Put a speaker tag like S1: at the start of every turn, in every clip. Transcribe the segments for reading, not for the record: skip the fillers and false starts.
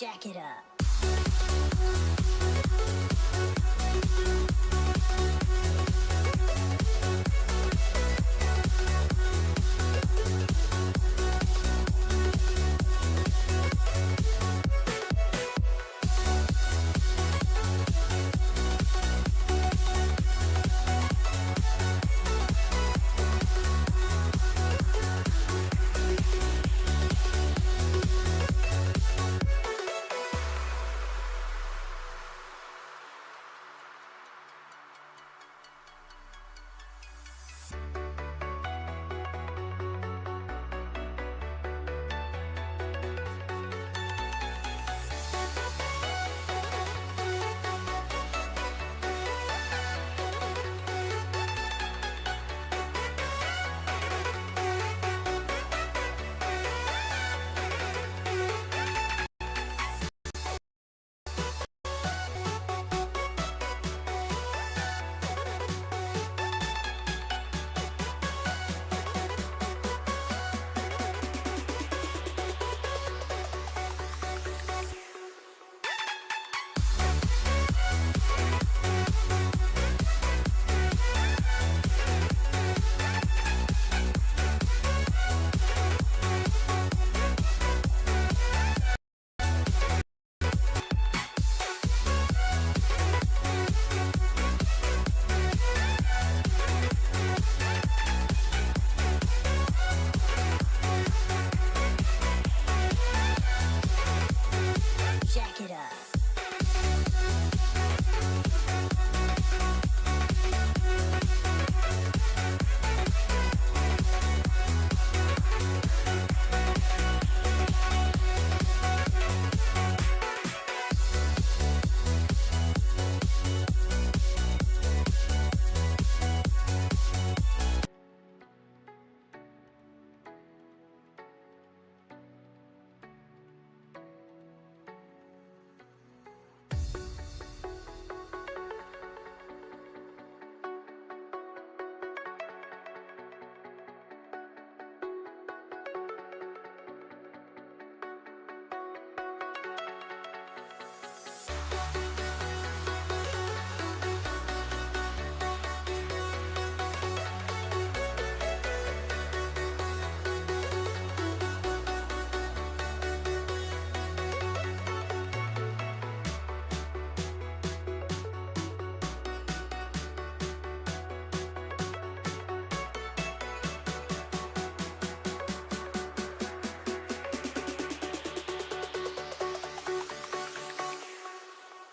S1: Jack it up. Jack it up.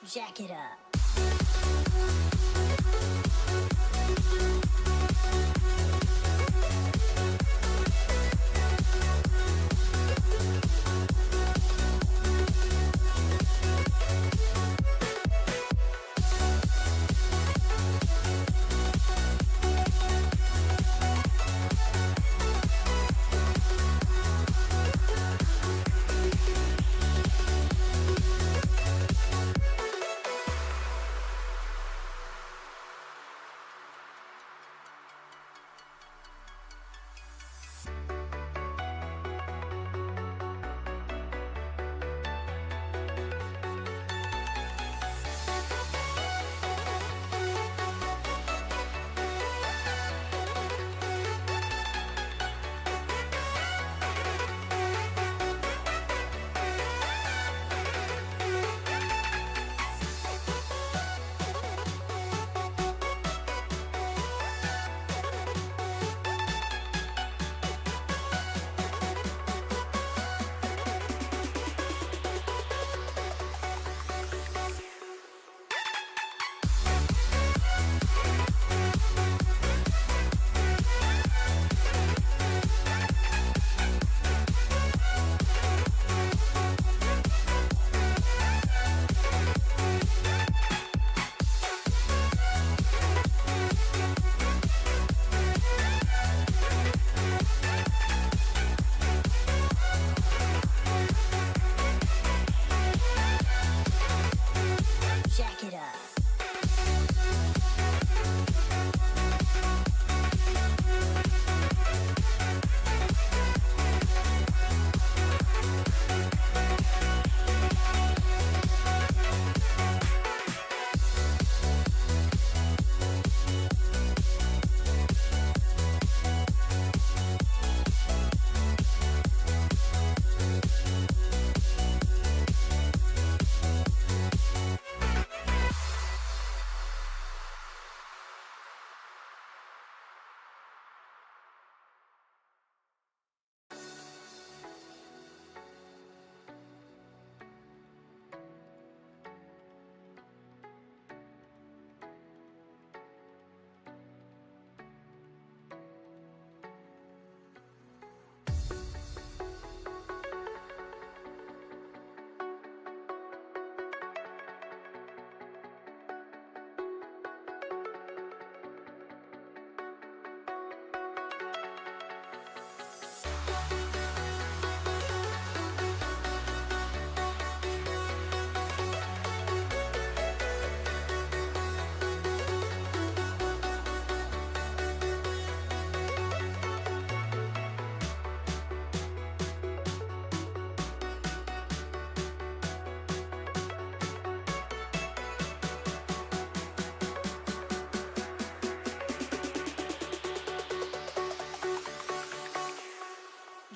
S1: Jack it up.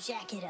S1: Jack it up.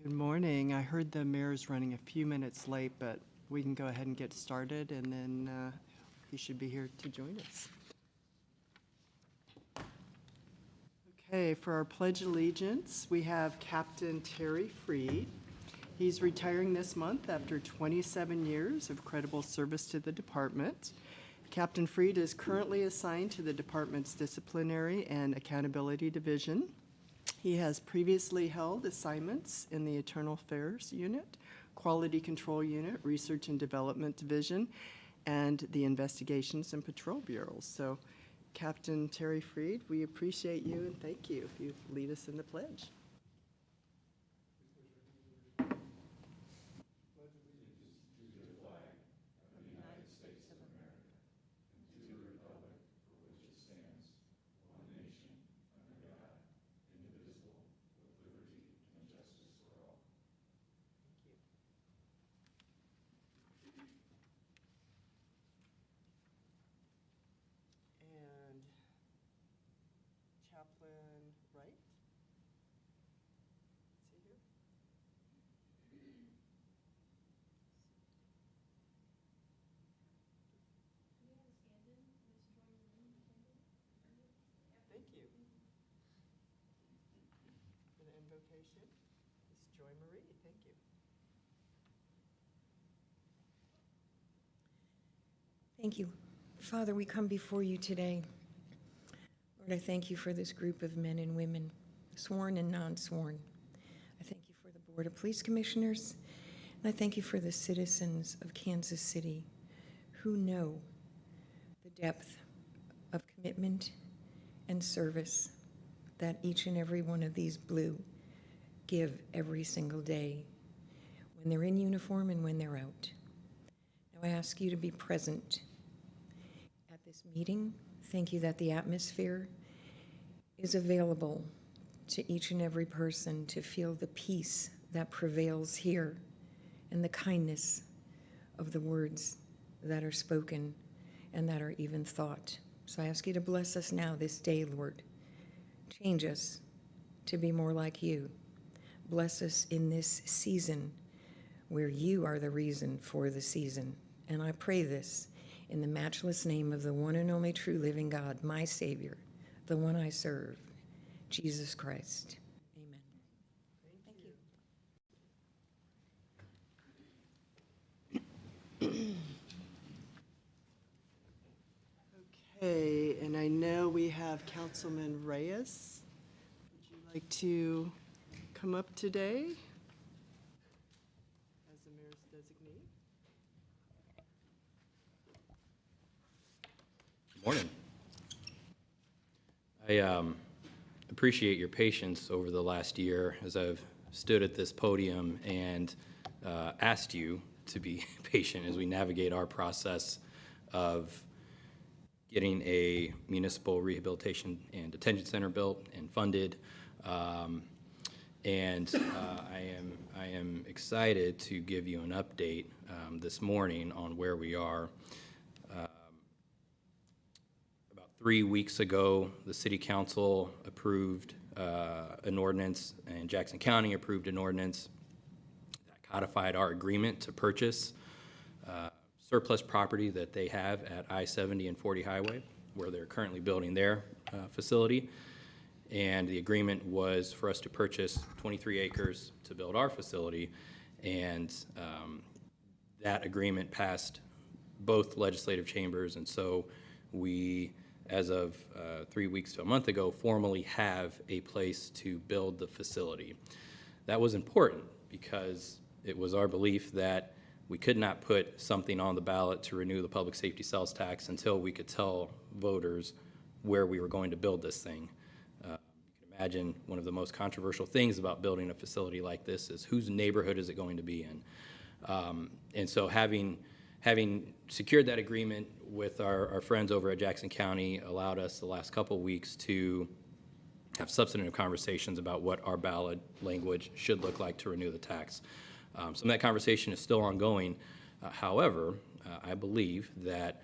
S2: Good morning. I heard the mayor's running a few minutes late, but we can go ahead and get started, and then he should be here to join us. Okay, for our Pledge of Allegiance, we have Captain Terry Freed. He's retiring this month after 27 years of credible service to the department. Captain Freed is currently assigned to the department's Disciplinary and Accountability Division. He has previously held assignments in the Internal Affairs Unit, Quality Control Unit, Research and Development Division, and the Investigations and Patrol Bureaus. So, Captain Terry Freed, we appreciate you and thank you if you lead us in the pledge. And Chaplain Wright? Is he here? Thank you. For the invocation, Ms. Joy Marie, thank you.
S3: Thank you. Father, we come before you today. Lord, I thank you for this group of men and women, sworn and non-sworn. I thank you for the Board of Police Commissioners, and I thank you for the citizens of Kansas City who know the depth of commitment and service that each and every one of these blue give every single day when they're in uniform and when they're out. Now I ask you to be present at this meeting. Thank you that the atmosphere is available to each and every person to feel the peace that prevails here and the kindness of the words that are spoken and that are even thought. So I ask you to bless us now this day, Lord. Change us to be more like you. Bless us in this season where you are the reason for the season. And I pray this in the matchless name of the one and only true living God, my Savior, the one I serve, Jesus Christ. Amen. Thank you.
S2: Okay, and I know we have Councilman Reyes. Would you like to come up today as the mayor's designee?
S4: Good morning. I appreciate your patience over the last year as I've stood at this podium and asked you to be patient as we navigate our process of getting a municipal rehabilitation and detention center built and funded. I am excited to give you an update this morning on where we are. About 3 weeks ago, the City Council approved an ordinance, and Jackson County approved an ordinance that codified our agreement to purchase surplus property that they have at I-70 and 40 Highway, where they're currently building their facility. And the agreement was for us to purchase 23 acres to build our facility. And that agreement passed both legislative chambers. And so we, as of 3 weeks to a month ago, formally have a place to build the facility. That was important because it was our belief that we could not put something on the ballot to renew the public safety sales tax until we could tell voters where we were going to build this thing. You can imagine one of the most controversial things about building a facility like this is whose neighborhood is it going to be in? And so having secured that agreement with our friends over at Jackson County allowed us the last couple weeks to have substantive conversations about what our ballot language should look like to renew the tax. Some of that conversation is still ongoing. However, I believe that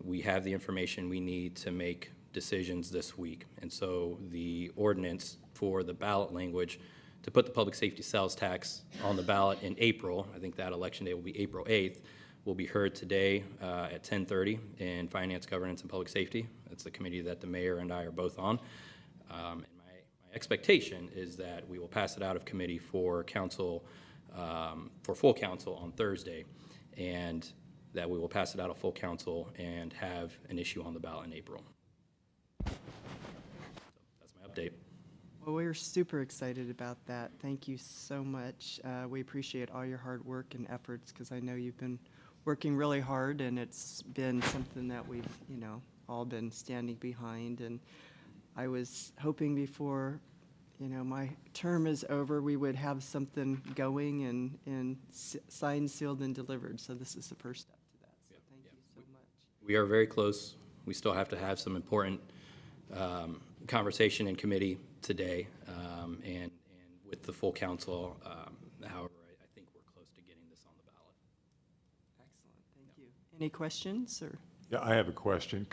S4: we have the information we need to make decisions this week. And so the ordinance for the ballot language to put the public safety sales tax on the ballot in April, I think that election day will be April 8th, will be heard today at 10:30 in Finance, Governance, and Public Safety. That's the committee that the mayor and I are both on. And my expectation is that we will pass it out of committee for council, for full council on Thursday, and that we will pass it out of full council and have an issue on the ballot in April. So that's my update.
S2: Well, we're super excited about that. Thank you so much. We appreciate all your hard work and efforts because I know you've been working really hard, and it's been something that we've, all been standing behind. And I was hoping before, my term is over, we would have something going and signed, sealed, and delivered. So this is the first step to that. So thank you so much.
S4: We are very close. We still have to have some important conversation in committee today, and with the full council. However, I think we're close to getting this on the ballot.
S2: Excellent, thank you. Any questions or?
S1: Yeah, I have a question.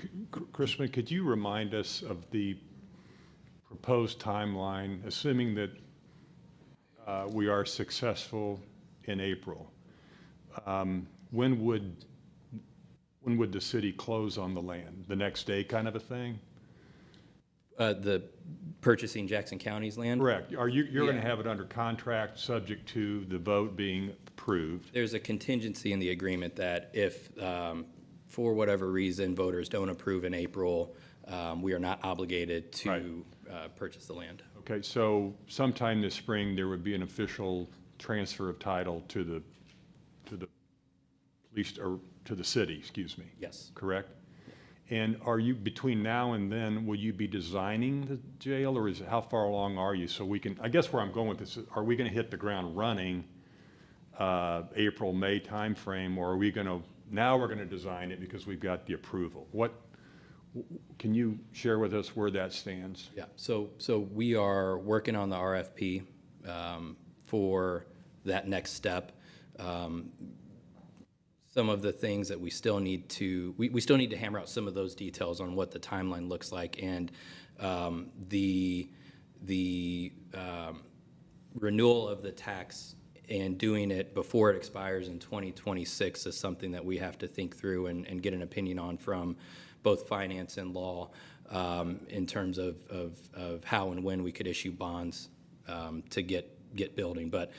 S1: Crispin, could you remind us of the proposed timeline, assuming that we are successful in April? When would the city close on the land? The next day kind of a thing?
S4: The purchasing Jackson County's land?
S1: Correct. You're going to have it under contract subject to the vote being approved?
S4: There's a contingency in the agreement that if, for whatever reason, voters don't approve in April, we are not obligated to purchase the land.
S1: Okay, so sometime this spring, there would be an official transfer of title to the police, or to the city, excuse me?
S4: Yes.
S1: Correct? And are you, between now and then, will you be designing the jail, or how far along are you? So we can, I guess where I'm going with this is, are we going to hit the ground running April, May timeframe, or are we going to, now we're going to design it because we've got the approval? Can you share with us where that stands?
S4: Yeah, so we are working on the RFP for that next step. Some of the things that we still need to, we still need to hammer out some of those details on what the timeline looks like, and the renewal of the tax and doing it before it expires in 2026 is something that we have to think through and get an opinion on from both finance and law in terms of how and when we could issue bonds to get building. But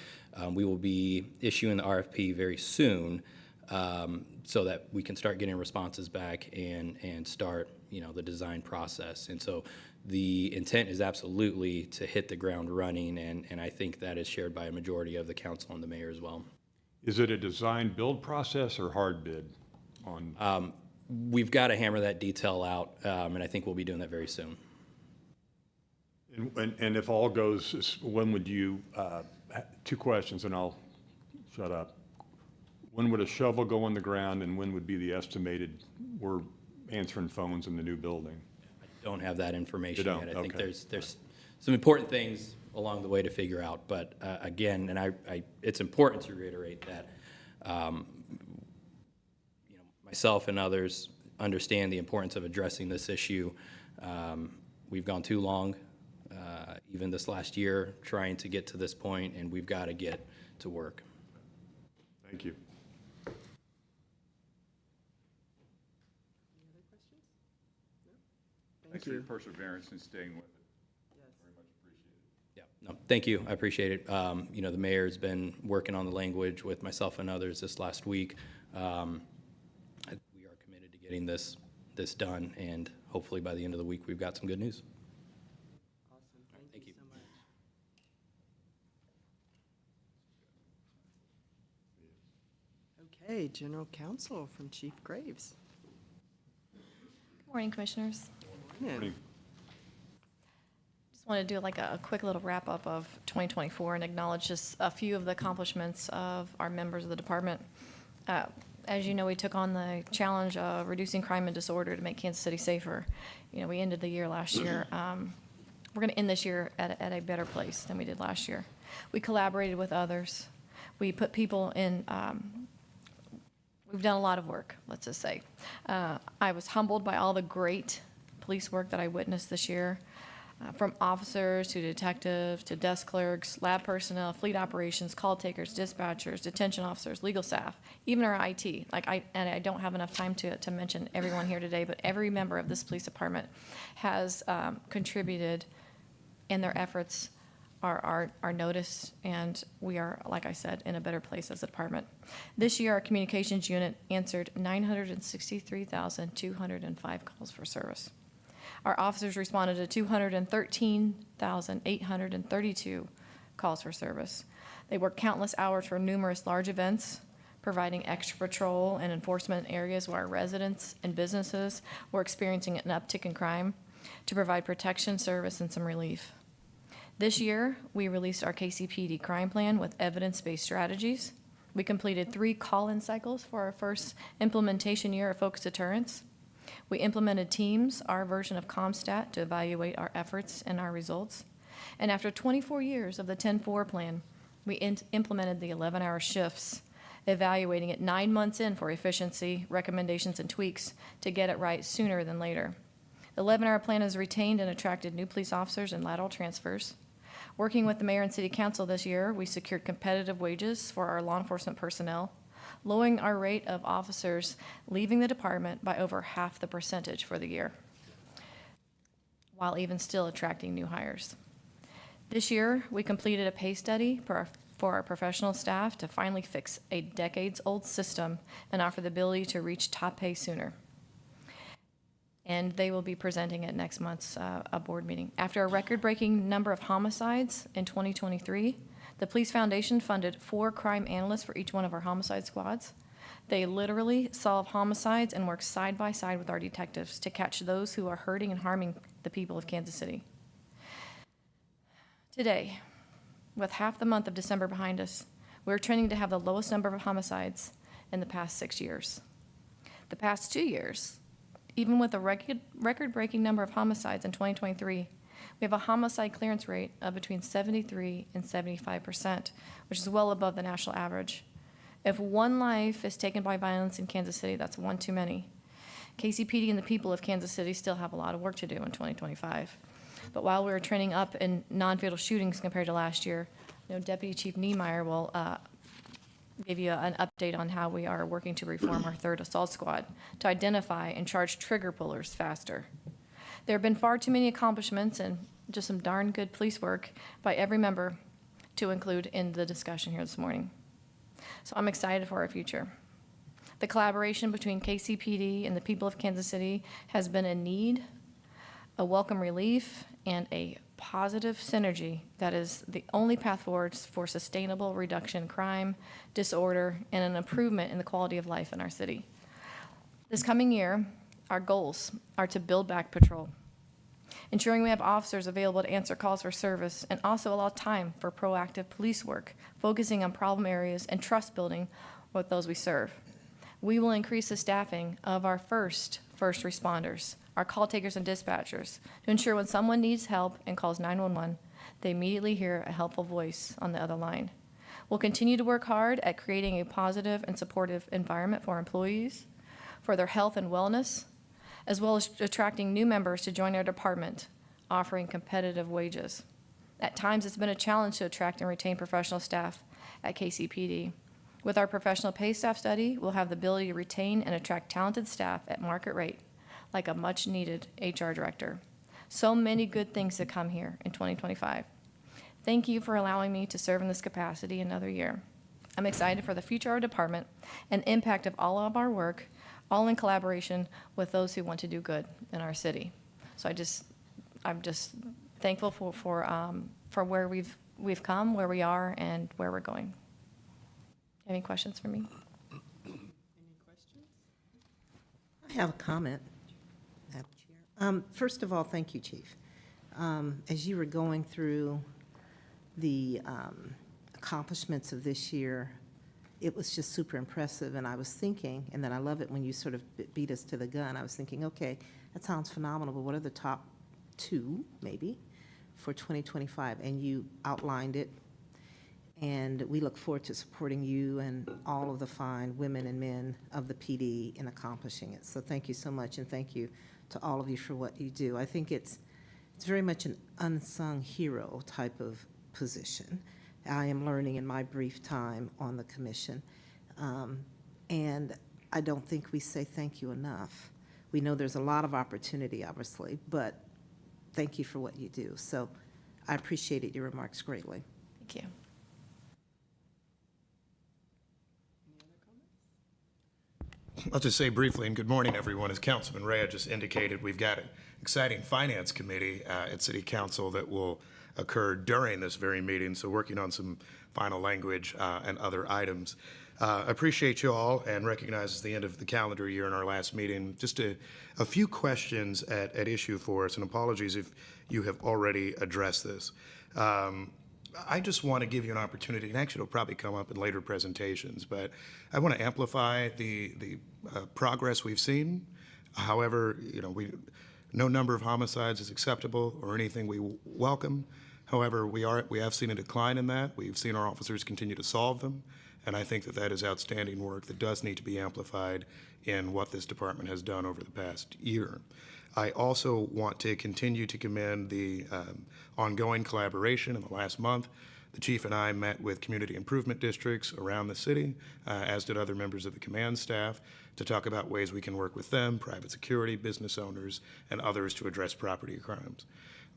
S4: we will be issuing the RFP very soon so that we can start getting responses back and start, the design process. And so the intent is absolutely to hit the ground running, and I think that is shared by a majority of the council and the mayor as well.
S1: Is it a design build process or hard bid on?
S4: We've got to hammer that detail out, and I think we'll be doing that very soon.
S1: And if all goes, when would you, two questions and I'll shut up. When would a shovel go in the ground, and when would be the estimated, we're answering phones in the new building?
S4: I don't have that information
S1: You don't?
S4: yet. I think
S1: Okay.
S4: there's some important things along the way to figure out, but again, and it's important to reiterate that myself and others understand the importance of addressing this issue. We've gone too long, even this last year, trying to get to this point, and we've got to get to work.
S1: Thank you.
S5: Thanks for your perseverance in staying with it. Very much appreciated.
S4: Yeah, no, thank you. I appreciate it. You know, the mayor's been working on the language with myself and others this last week. We are committed to getting this done, and hopefully by the end of the week, we've got some good news.
S2: Awesome,
S4: Thank you.
S2: so much. Okay, general counsel from Chief Graves.
S6: Good morning, Commissioners.
S2: Morning.
S6: Just want to do like a quick little wrap-up of 2024 and acknowledge just a few of the accomplishments of our members of the department. As you know, we took on the challenge of reducing crime and disorder to make Kansas City safer. You know, we ended the year last year. We're going to end this year at a better place than we did last year. We collaborated with others. We put people in, we've done a lot of work, let's just say. I was humbled by all the great police work that I witnessed this year, from officers to detectives to desk clerks, lab personnel, fleet operations, call takers, dispatchers, detention officers, legal staff, even our IT. And I don't have enough time to mention everyone here today, but every member of this police department has contributed, and their efforts are noticed, and we are, like I said, in a better place as a department. This year, our communications unit answered 963,205 calls for service. Our officers responded to 213,832 calls for service. They worked countless hours for numerous large events, providing extra patrol and enforcement in areas where our residents and businesses were experiencing an uptick in crime, to provide protection, service, and some relief. This year, we released our KCPD crime plan with evidence-based strategies. We completed 3 call-in cycles for our first implementation year of focused deterrence. We implemented Teams, our version of CompStat, to evaluate our efforts and our results. And after 24 years of the 10-4 plan, we implemented the 11-hour shifts, evaluating it 9 months in for efficiency, recommendations, and tweaks to get it right sooner than later. The 11-hour plan has retained and attracted new police officers and lateral transfers. Working with the mayor and city council this year, we secured competitive wages for our law enforcement personnel, lowering our rate of officers leaving the department by over half the percentage for the year, while even still attracting new hires. This year, we completed a pay study for our professional staff to finally fix a decades-old system and offer the ability to reach top pay sooner. And they will be presenting at next month's a board meeting. After a record-breaking number of homicides in 2023, the Police Foundation funded 4 crime analysts for each one of our homicide squads. They literally solve homicides and work side by side with our detectives to catch those who are hurting and harming the people of Kansas City. Today, with half the month of December behind us, we're trending to have the lowest number of homicides in the past 6 years. The past 2 years, even with a record-breaking number of homicides in 2023, we have a homicide clearance rate of between 73 and 75%, which is well above the national average. If one life is taken by violence in Kansas City, that's one too many. KCPD and the people of Kansas City still have a lot of work to do in 2025. But while we're trending up in non-fatal shootings compared to last year, Deputy Chief Niemeyer will give you an update on how we are working to reform our 3rd Assault Squad to identify and charge trigger pullers faster. There have been far too many accomplishments and just some darn good police work by every member to include in the discussion here this morning. So I'm excited for our future. The collaboration between KCPD and the people of Kansas City has been a need, a welcome relief, and a positive synergy that is the only path forward for sustainable reduction in crime, disorder, and an improvement in the quality of life in our city. This coming year, our goals are to build back patrol, ensuring we have officers available to answer calls for service, and also allow time for proactive police work, focusing on problem areas and trust building with those we serve. We will increase the staffing of our first responders, our call takers and dispatchers, to ensure when someone needs help and calls 911, they immediately hear a helpful voice on the other line. We'll continue to work hard at creating a positive and supportive environment for our employees, for their health and wellness, as well as attracting new members to join our department, offering competitive wages. At times, it's been a challenge to attract and retain professional staff at KCPD. With our professional pay staff study, we'll have the ability to retain and attract talented staff at market rate, like a much-needed HR director. So many good things to come here in 2025. Thank you for allowing me to serve in this capacity another year. I'm excited for the future of our department and impact of all of our work, all in collaboration with those who want to do good in our city. So I'm just thankful for where we've come, where we are, and where we're going. Any questions for me?
S2: Any questions?
S7: I have a comment, Madam Chair. First of all, thank you, Chief. As you were going through the accomplishments of this year, it was just super impressive, and I was thinking, and then I love it when you sort of beat us to the gun. I was thinking, okay, that sounds phenomenal, but what are the top 2, maybe, for 2025? And you outlined it, and we look forward to supporting you and all of the fine women and men of the PD in accomplishing it. So thank you so much, and thank you to all of you for what you do. I think it's very much an unsung hero type of position. I am learning in my brief time on the commission, and I don't think we say thank you enough. We know there's a lot of opportunity, obviously, but thank you for what you do. So I appreciated your remarks greatly.
S6: Thank you.
S8: I'll just say briefly, and good morning, everyone. As Councilman Rea just indicated, we've got an exciting finance committee at City Council that will occur during this very meeting, so working on some final language and other items. Appreciate you all and recognize it's the end of the calendar year in our last meeting. Just a few questions at issue for us, and apologies if you have already addressed this. I just want to give you an opportunity, and actually it'll probably come up in later presentations, but I want to amplify the progress we've seen. However, no number of homicides is acceptable or anything we welcome. However, we have seen a decline in that. We've seen our officers continue to solve them, and I think that is outstanding work that does need to be amplified in what this department has done over the past year. I also want to continue to commend the ongoing collaboration in the last month. The chief and I met with community improvement districts around the city, as did other members of the command staff, to talk about ways we can work with them, private security, business owners, and others to address property crimes.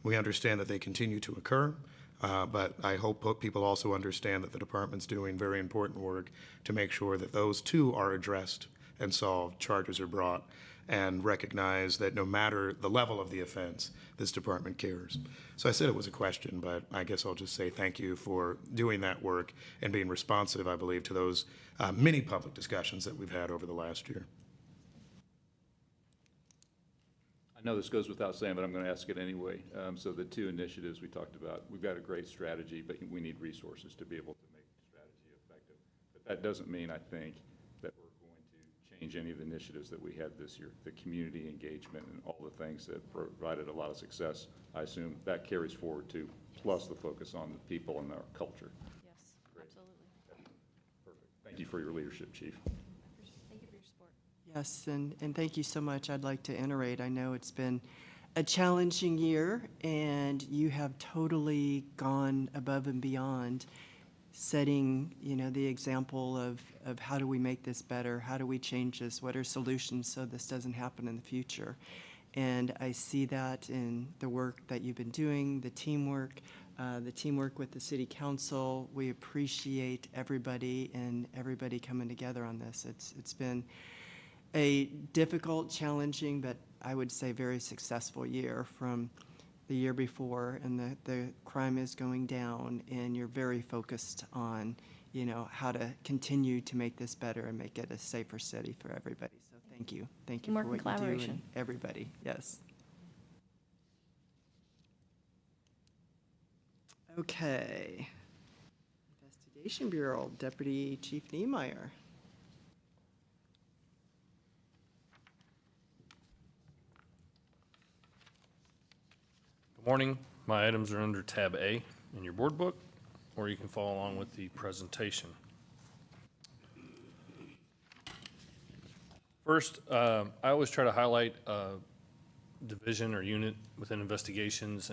S8: We understand that they continue to occur, but I hope people also understand that the department's doing very important work to make sure that those too are addressed and solved, charges are brought, and recognize that no matter the level of the offense, this department cares. So I said it was a question, but I guess I'll just say thank you for doing that work and being responsive, I believe, to those many public discussions that we've had over the last year.
S5: I know this goes without saying, but I'm going to ask it anyway. So the 2 initiatives we talked about, we've got a great strategy, but we need resources to be able to make the strategy effective. But that doesn't mean, I think, that we're going to change any of the initiatives that we had this year. The community engagement and all the things that provided a lot of success, I assume that carries forward too, plus the focus on the people and our culture.
S6: Yes, absolutely.
S5: Perfect. Thank you for your leadership, Chief.
S6: Thank you for your support.
S2: Yes, and thank you so much. I'd like to iterate. I know it's been a challenging year, and you have totally gone above and beyond, setting, the example of how do we make this better? How do we change this? What are solutions so this doesn't happen in the future? And I see that in the work that you've been doing, the teamwork with the city council. We appreciate everybody and everybody coming together on this. It's been a difficult, challenging, but I would say very successful year from the year before, and the crime is going down, and you're very focused on, how to continue to make this better and make it a safer city for everybody. So thank you. Thank you for
S6: Teamwork and
S2: what you do,
S6: collaboration.
S2: and everybody. Yes. Okay. Investigation Bureau, Deputy Chief Niemeyer.
S9: Good morning. My items are under tab A in your board book, or you can follow along with the presentation. First, I always try to highlight a division or unit within investigations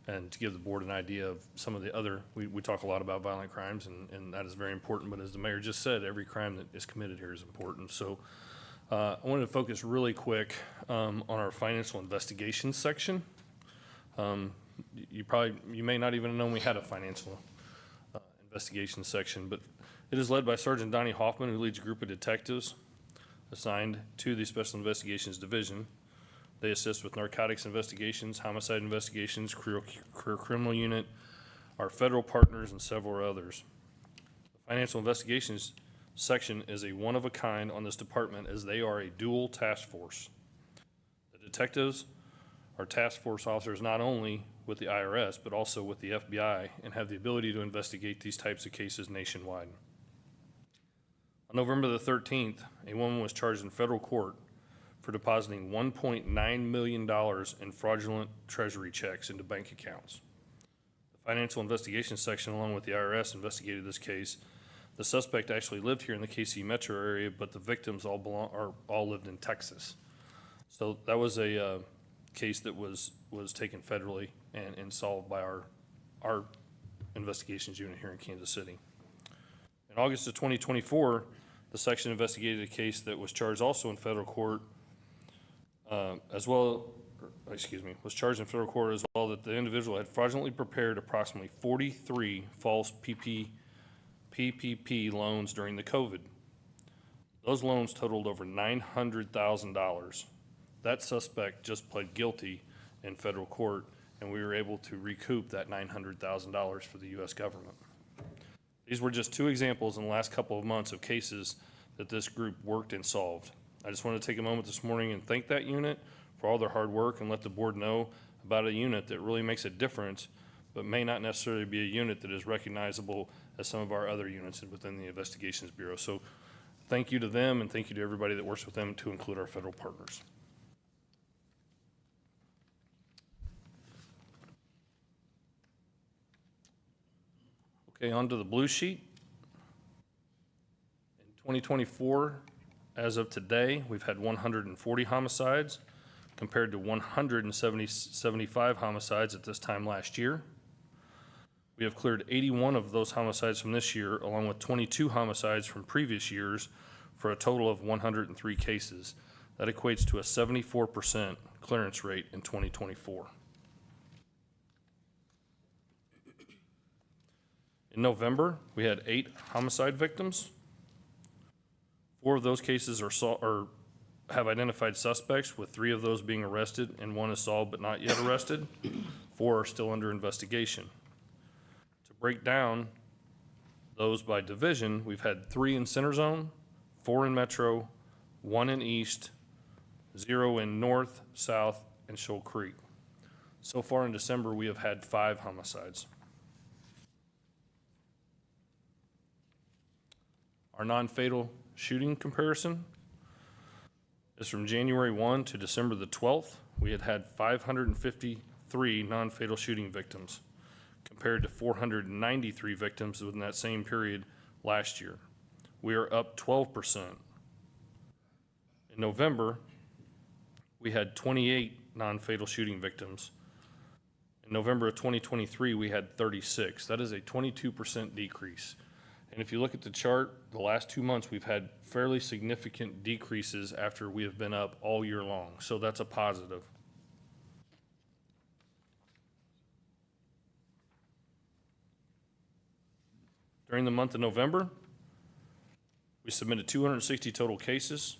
S9: and to give the board an idea of some of the other, we talk a lot about violent crimes, and that is very important, but as the mayor just said, every crime that is committed here is important. So I wanted to focus really quick on our financial investigations section. You may not even have known we had a financial investigation section, but it is led by Sergeant Donnie Hoffman, who leads a group of detectives assigned to the Special Investigations Division. They assist with narcotics investigations, homicide investigations, career criminal unit, our federal partners, and several others. The financial investigations section is a one-of-a-kind on this department, as they are a dual task force. The detectives are task force officers not only with the IRS, but also with the FBI, and have the ability to investigate these types of cases nationwide. On November the 13th, a woman was charged in federal court for depositing $1.9 million in fraudulent treasury checks into bank accounts. The financial investigation section, along with the IRS, investigated this case. The suspect actually lived here in the KC metro area, but the victims all lived in Texas. So that was a case that was taken federally and solved by our investigations unit here in Kansas City. In August of 2024, the section investigated a case that was charged also in federal court was charged in federal court as well, that the individual had fraudulently prepared approximately 43 false PPP loans during the COVID. Those loans totaled over $900,000. That suspect just pled guilty in federal court, and we were able to recoup that $900,000 for the U.S. government. These were just two examples in the last couple of months of cases that this group worked and solved. I just want to take a moment this morning and thank that unit for all their hard work, and let the board know about a unit that really makes a difference, but may not necessarily be a unit that is recognizable as some of our other units within the Investigations Bureau. So thank you to them, and thank you to everybody that works with them, to include our federal partners. Okay, on to the blue sheet. In 2024, as of today, we've had 140 homicides compared to 175 homicides at this time last year. We have cleared 81 of those homicides from this year, along with 22 homicides from previous years, for a total of 103 cases. That equates to a 74% clearance rate in 2024. In November, we had 8 homicide victims. 4 of those cases have identified suspects, with 3 of those being arrested and 1 is solved but not yet arrested. 4 are still under investigation. To break down those by division, we've had 3 in Center Zone, 4 in Metro, 1 in East, 0 in North, South, and Shoal Creek. So far in December, we have had 5 homicides. Our non-fatal shooting comparison is from January 1 to December the 12th. We had 553 non-fatal shooting victims, compared to 493 victims within that same period last year. We are up 12%. In November, we had 28 non-fatal shooting victims. In November of 2023, we had 36. That is a 22% decrease. And if you look at the chart, the last 2 months, we've had fairly significant decreases after we have been up all year long. So that's a positive. During the month of November, we submitted 260 total cases,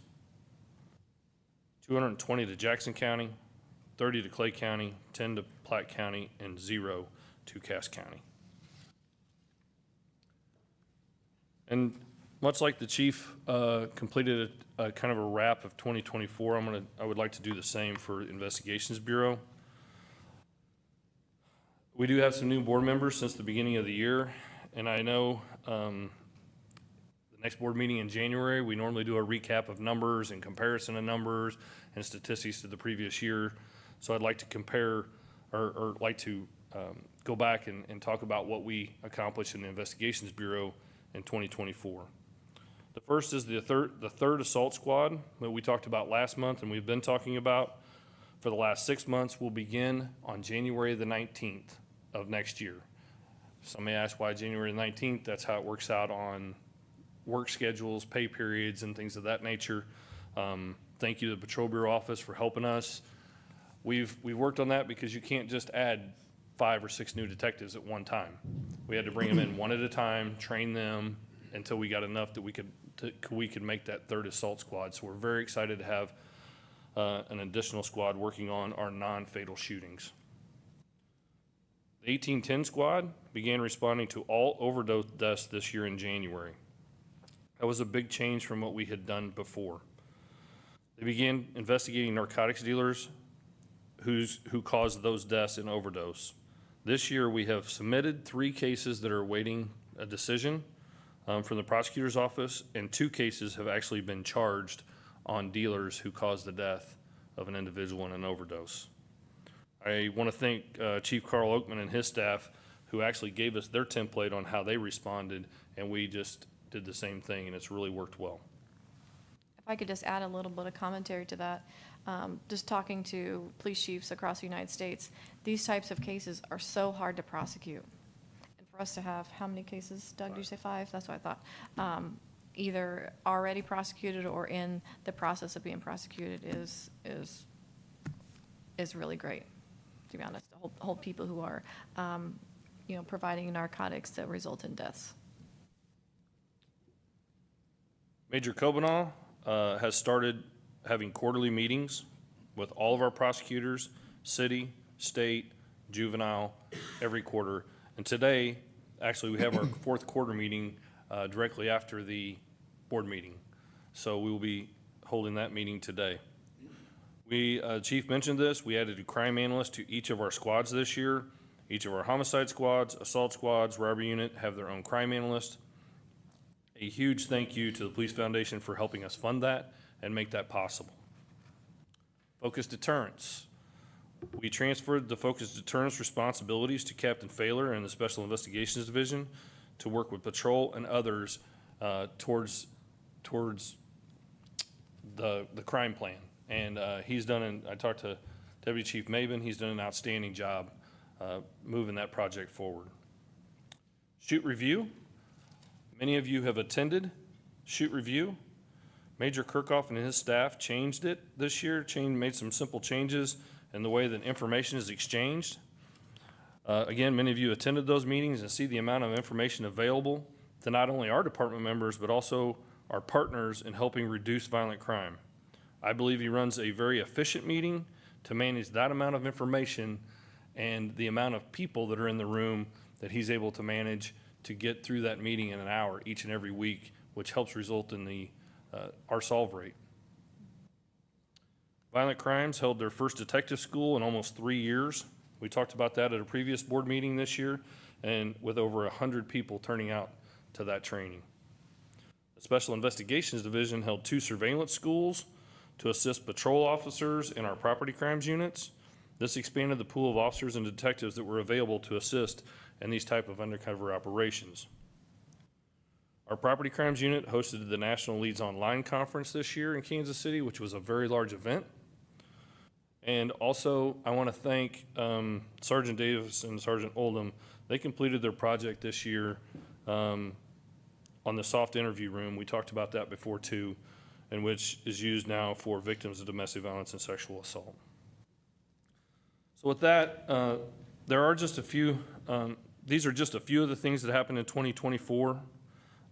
S9: 220 to Jackson County, 30 to Clay County, 10 to Platte County, and 0 to Cass County. And much like the chief completed a kind of a wrap of 2024, I would like to do the same for Investigations Bureau. We do have some new board members since the beginning of the year, and I know the next board meeting in January, we normally do a recap of numbers and comparison of numbers and statistics to the previous year. So I'd like to compare or like to go back and talk about what we accomplished in the Investigations Bureau in 2024. The first is the third assault squad that we talked about last month and we've been talking about for the last 6 months. Will begin on January the 19th of next year. Some may ask why January the 19th. That's how it works out on work schedules, pay periods, and things of that nature. Thank you to the Patrol Bureau Office for helping us. We've worked on that because you can't just add 5 or 6 new detectives at one time. We had to bring them in one at a time, train them until we got enough that we could make that 3rd assault squad. So we're very excited to have an additional squad working on our non-fatal shootings. The 1810 squad began responding to all overdose deaths this year in January. That was a big change from what we had done before. They began investigating narcotics dealers who caused those deaths in overdose. This year, we have submitted 3 cases that are awaiting a decision from the prosecutor's office, and 2 cases have actually been charged on dealers who caused the death of an individual in an overdose. I want to thank Chief Carl Oakman and his staff who actually gave us their template on how they responded, and we just did the same thing, and it's really worked well.
S6: If I could just add a little bit of commentary to that, just talking to police chiefs across the United States, these types of cases are so hard to prosecute. And for us to have, how many cases, Doug, did you say 5? That's what I thought. Either already prosecuted or in the process of being prosecuted is really great, to be honest. To hold people who are, providing narcotics that result in deaths.
S9: Major Kobanaw has started having quarterly meetings with all of our prosecutors, city, state, juvenile, every quarter. And today, actually, we have our 4th quarter meeting directly after the board meeting. So we will be holding that meeting today. Chief mentioned this, we added a crime analyst to each of our squads this year. Each of our homicide squads, assault squads, robbery unit have their own crime analyst. A huge thank you to the Police Foundation for helping us fund that and make that possible. Focus deterrence. We transferred the focus deterrence responsibilities to Captain Failer and the Special Investigations Division to work with patrol and others towards the crime plan. And he's done, I talked to Deputy Chief Maben, he's done an outstanding job moving that project forward. Shoot review. Many of you have attended shoot review. Major Kirkhoff and his staff changed it this year, made some simple changes in the way that information is exchanged. Again, many of you attended those meetings and see the amount of information available to not only our department members, but also our partners in helping reduce violent crime. I believe he runs a very efficient meeting to manage that amount of information and the amount of people that are in the room that he's able to manage to get through that meeting in an hour each and every week, which helps result in our solve rate. Violent crimes held their first detective school in almost 3 years. We talked about that at a previous board meeting this year, and with over 100 people turning out to that training. The Special Investigations Division held 2 surveillance schools to assist patrol officers in our property crimes units. This expanded the pool of officers and detectives that were available to assist in these type of undercover operations. Our property crimes unit hosted the National Leads Online Conference this year in Kansas City, which was a very large event. And also, I want to thank Sergeant Davis and Sergeant Oldham. They completed their project this year on the soft interview room. We talked about that before too, and which is used now for victims of domestic violence and sexual assault. So with that, there are just a few, these are just a few of the things that happened in 2024.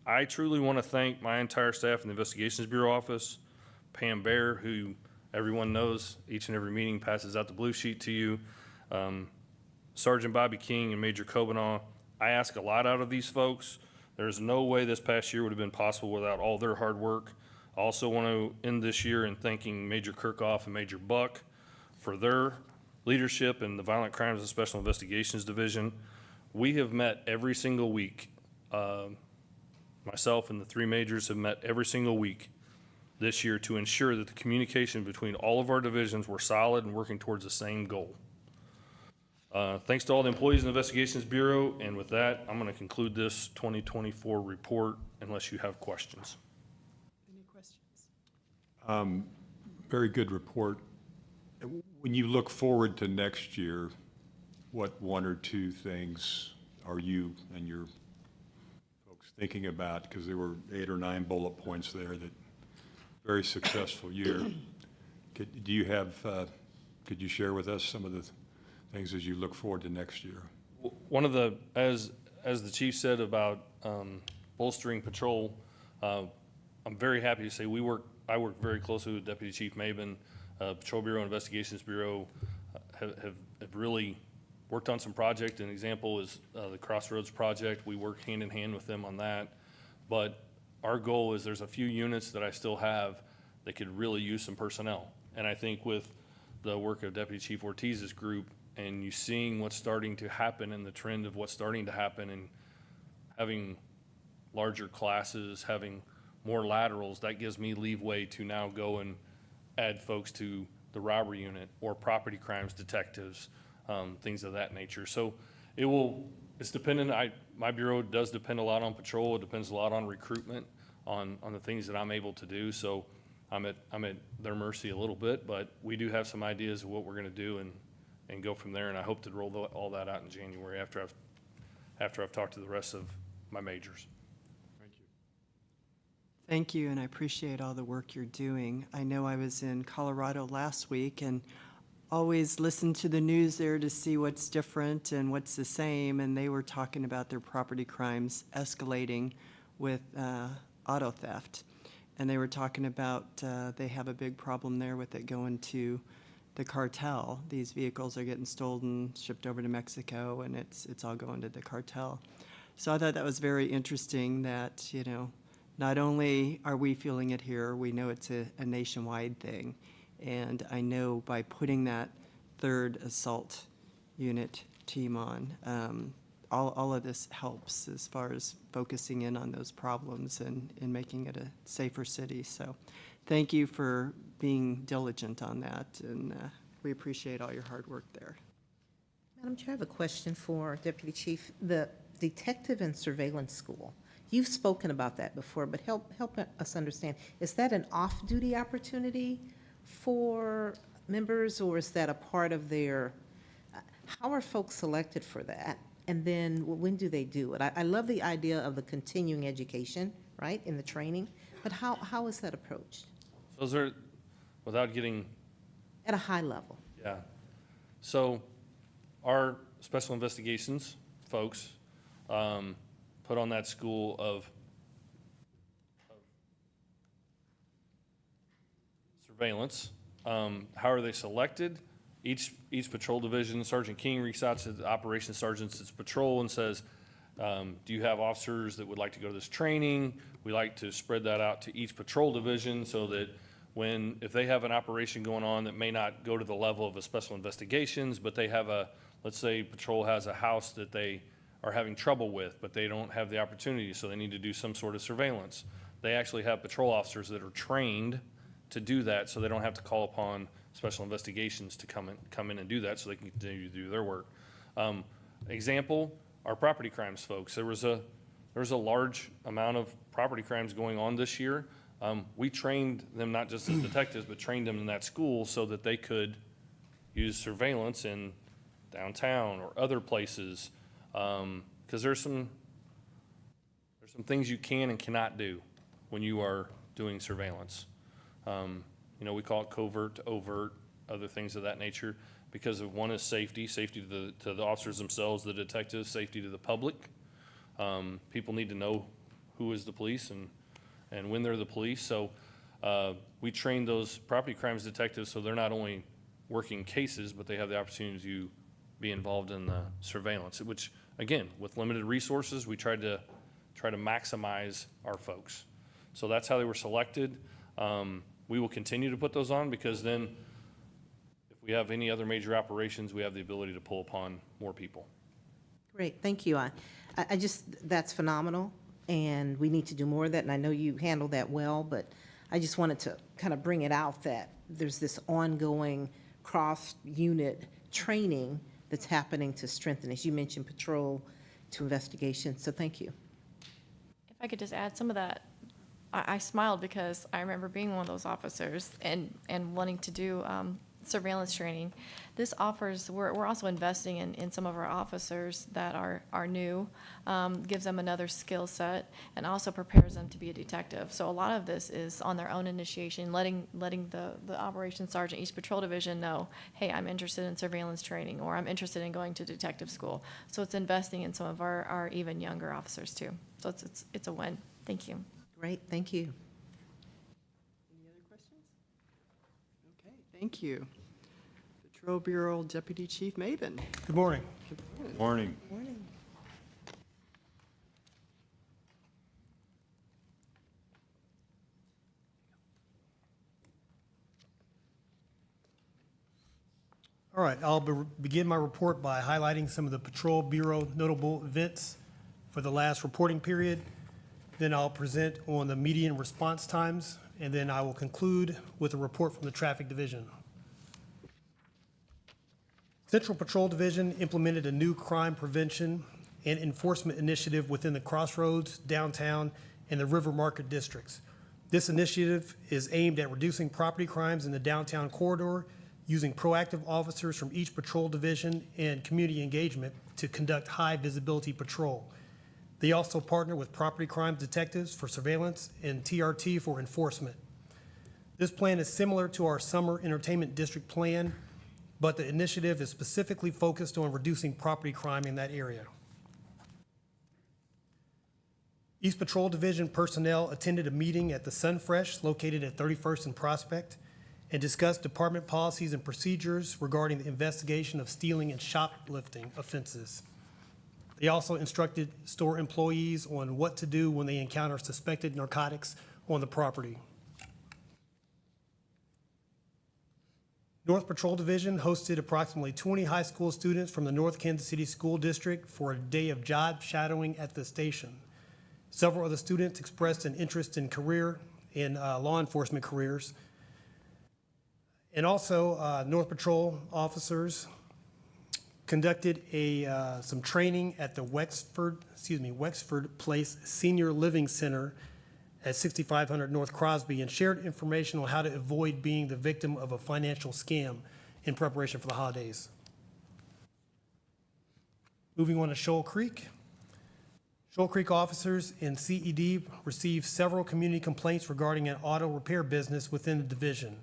S9: I truly want to thank my entire staff in the Investigations Bureau office, Pam Bear, who everyone knows each and every meeting passes out the blue sheet to you, Sergeant Bobby King and Major Kobanaw. I ask a lot out of these folks. There's no way this past year would have been possible without all their hard work. I also want to end this year in thanking Major Kirkhoff and Major Buck for their leadership in the Violent Crimes and Special Investigations Division. We have met every single week. Myself and the 3 majors have met every single week this year to ensure that the communication between all of our divisions were solid and working towards the same goal. Thanks to all the employees in the Investigations Bureau, and with that, I'm going to conclude this 2024 report unless you have questions.
S2: Any questions?
S1: Very good report. When you look forward to next year, what 1 or 2 things are you and your folks thinking about? Because there were 8 or 9 bullet points there that very successful year. Do you have, could you share with us some of the things as you look forward to next year?
S9: One of the, as the chief said about bolstering patrol, I'm very happy to say I work very closely with Deputy Chief Maben. Patrol Bureau, Investigations Bureau have really worked on some project. An example is the Crossroads project. We work hand in hand with them on that. But our goal is there's a few units that I still have that could really use some personnel. And I think with the work of Deputy Chief Ortiz's group and you seeing what's starting to happen and the trend of what's starting to happen and having larger classes, having more laterals, that gives me leeway to now go and add folks to the robbery unit or property crimes detectives, things of that nature. So it's dependent, my bureau does depend a lot on patrol. It depends a lot on recruitment, on the things that I'm able to do. So I'm at their mercy a little bit, but we do have some ideas of what we're gonna do and go from there. And I hope to roll all that out in January after I've talked to the rest of my majors.
S1: Thank you.
S2: Thank you, and I appreciate all the work you're doing. I know I was in Colorado last week and always listen to the news there to see what's different and what's the same, and they were talking about their property crimes escalating with auto theft. And they were talking about they have a big problem there with it going to the cartel. These vehicles are getting stolen, shipped over to Mexico, and it's all going to the cartel. So I thought that was very interesting that, you know, not only are we feeling it here, we know it's a nationwide thing. And I know by putting that third assault unit team on, all of this helps as far as focusing in on those problems and making it a safer city. So thank you for being diligent on that, and we appreciate all your hard work there.
S7: Madam Chair, I have a question for Deputy Chief. The Detective and Surveillance School, you've spoken about that before, but help us understand, is that an off-duty opportunity for members, or is that a part of their, how are folks selected for that? And then when do they do it? I love the idea of the continuing education, right, in the training, but how is that approached?
S9: Those are, without getting,
S7: At a high level.
S9: yeah. So our special investigations folks put on that school of surveillance. How are they selected? Each patrol division, Sergeant King reaches out to the operations sergeants at patrol and says, do you have officers that would like to go to this training? We like to spread that out to each patrol division so that if they have an operation going on that may not go to the level of a special investigations, but they have let's say patrol has a house that they are having trouble with, but they don't have the opportunity, so they need to do some sort of surveillance. They actually have patrol officers that are trained to do that, so they don't have to call upon special investigations to come in and do that, so they can continue to do their work. Example, our property crimes folks. There was a large amount of property crimes going on this year. We trained them not just as detectives, but trained them in that school so that they could use surveillance in downtown or other places, because there's some things you can and cannot do when you are doing surveillance. We call it covert to overt, other things of that nature, because of one is safety to the officers themselves, the detectives, safety to the public. People need to know who is the police and when they're the police. So we train those property crimes detectives so they're not only working cases, but they have the opportunity to be involved in the surveillance, which, again, with limited resources, we try to maximize our folks. So that's how they were selected. We will continue to put those on because then if we have any other major operations, we have the ability to pull upon more people.
S7: Great, thank you. I just, that's phenomenal, and we need to do more of that, and I know you handle that well, but I just wanted to kind of bring it out that there's this ongoing cross-unit training that's happening to strengthen, as you mentioned, patrol to investigation, so thank you.
S6: If I could just add some of that, I smiled because I remember being one of those officers and wanting to do surveillance training. This offers, we're also investing in some of our officers that are new, gives them another skill set, and also prepares them to be a detective. So a lot of this is on their own initiation, letting the operations sergeant, each patrol division know, hey, I'm interested in surveillance training, or I'm interested in going to detective school. So it's investing in some of our even younger officers too. So it's a win. Thank you.
S7: Great, thank you.
S2: Any other questions? Okay, thank you. Patrol Bureau Deputy Chief Maven.
S10: Good morning.
S1: Morning.
S10: All right, I'll begin my report by highlighting some of the Patrol Bureau notable events for the last reporting period. Then I'll present on the median response times, and then I will conclude with a report from the Traffic Division. Central Patrol Division implemented a new crime prevention and enforcement initiative within the Crossroads, Downtown, and the River Market districts. This initiative is aimed at reducing property crimes in the downtown corridor, using proactive officers from each patrol division and community engagement to conduct high-visibility patrol. They also partner with property crime detectives for surveillance and TRT for enforcement. This plan is similar to our summer entertainment district plan, but the initiative is specifically focused on reducing property crime in that area. East Patrol Division personnel attended a meeting at the Sunfresh located at 31st and Prospect and discussed department policies and procedures regarding the investigation of stealing and shoplifting offenses. They also instructed store employees on what to do when they encounter suspected narcotics on the property. North Patrol Division hosted approximately 20 high school students from the North Kansas City School District for a day of job shadowing at the station. Several of the students expressed an interest in law enforcement careers. And also, North Patrol officers conducted some training at the Wexford Place Senior Living Center at 6500 North Crosby and shared information on how to avoid being the victim of a financial scam in preparation for the holidays. Moving on to Shoal Creek. Shoal Creek officers in CED received several community complaints regarding an auto repair business within the division.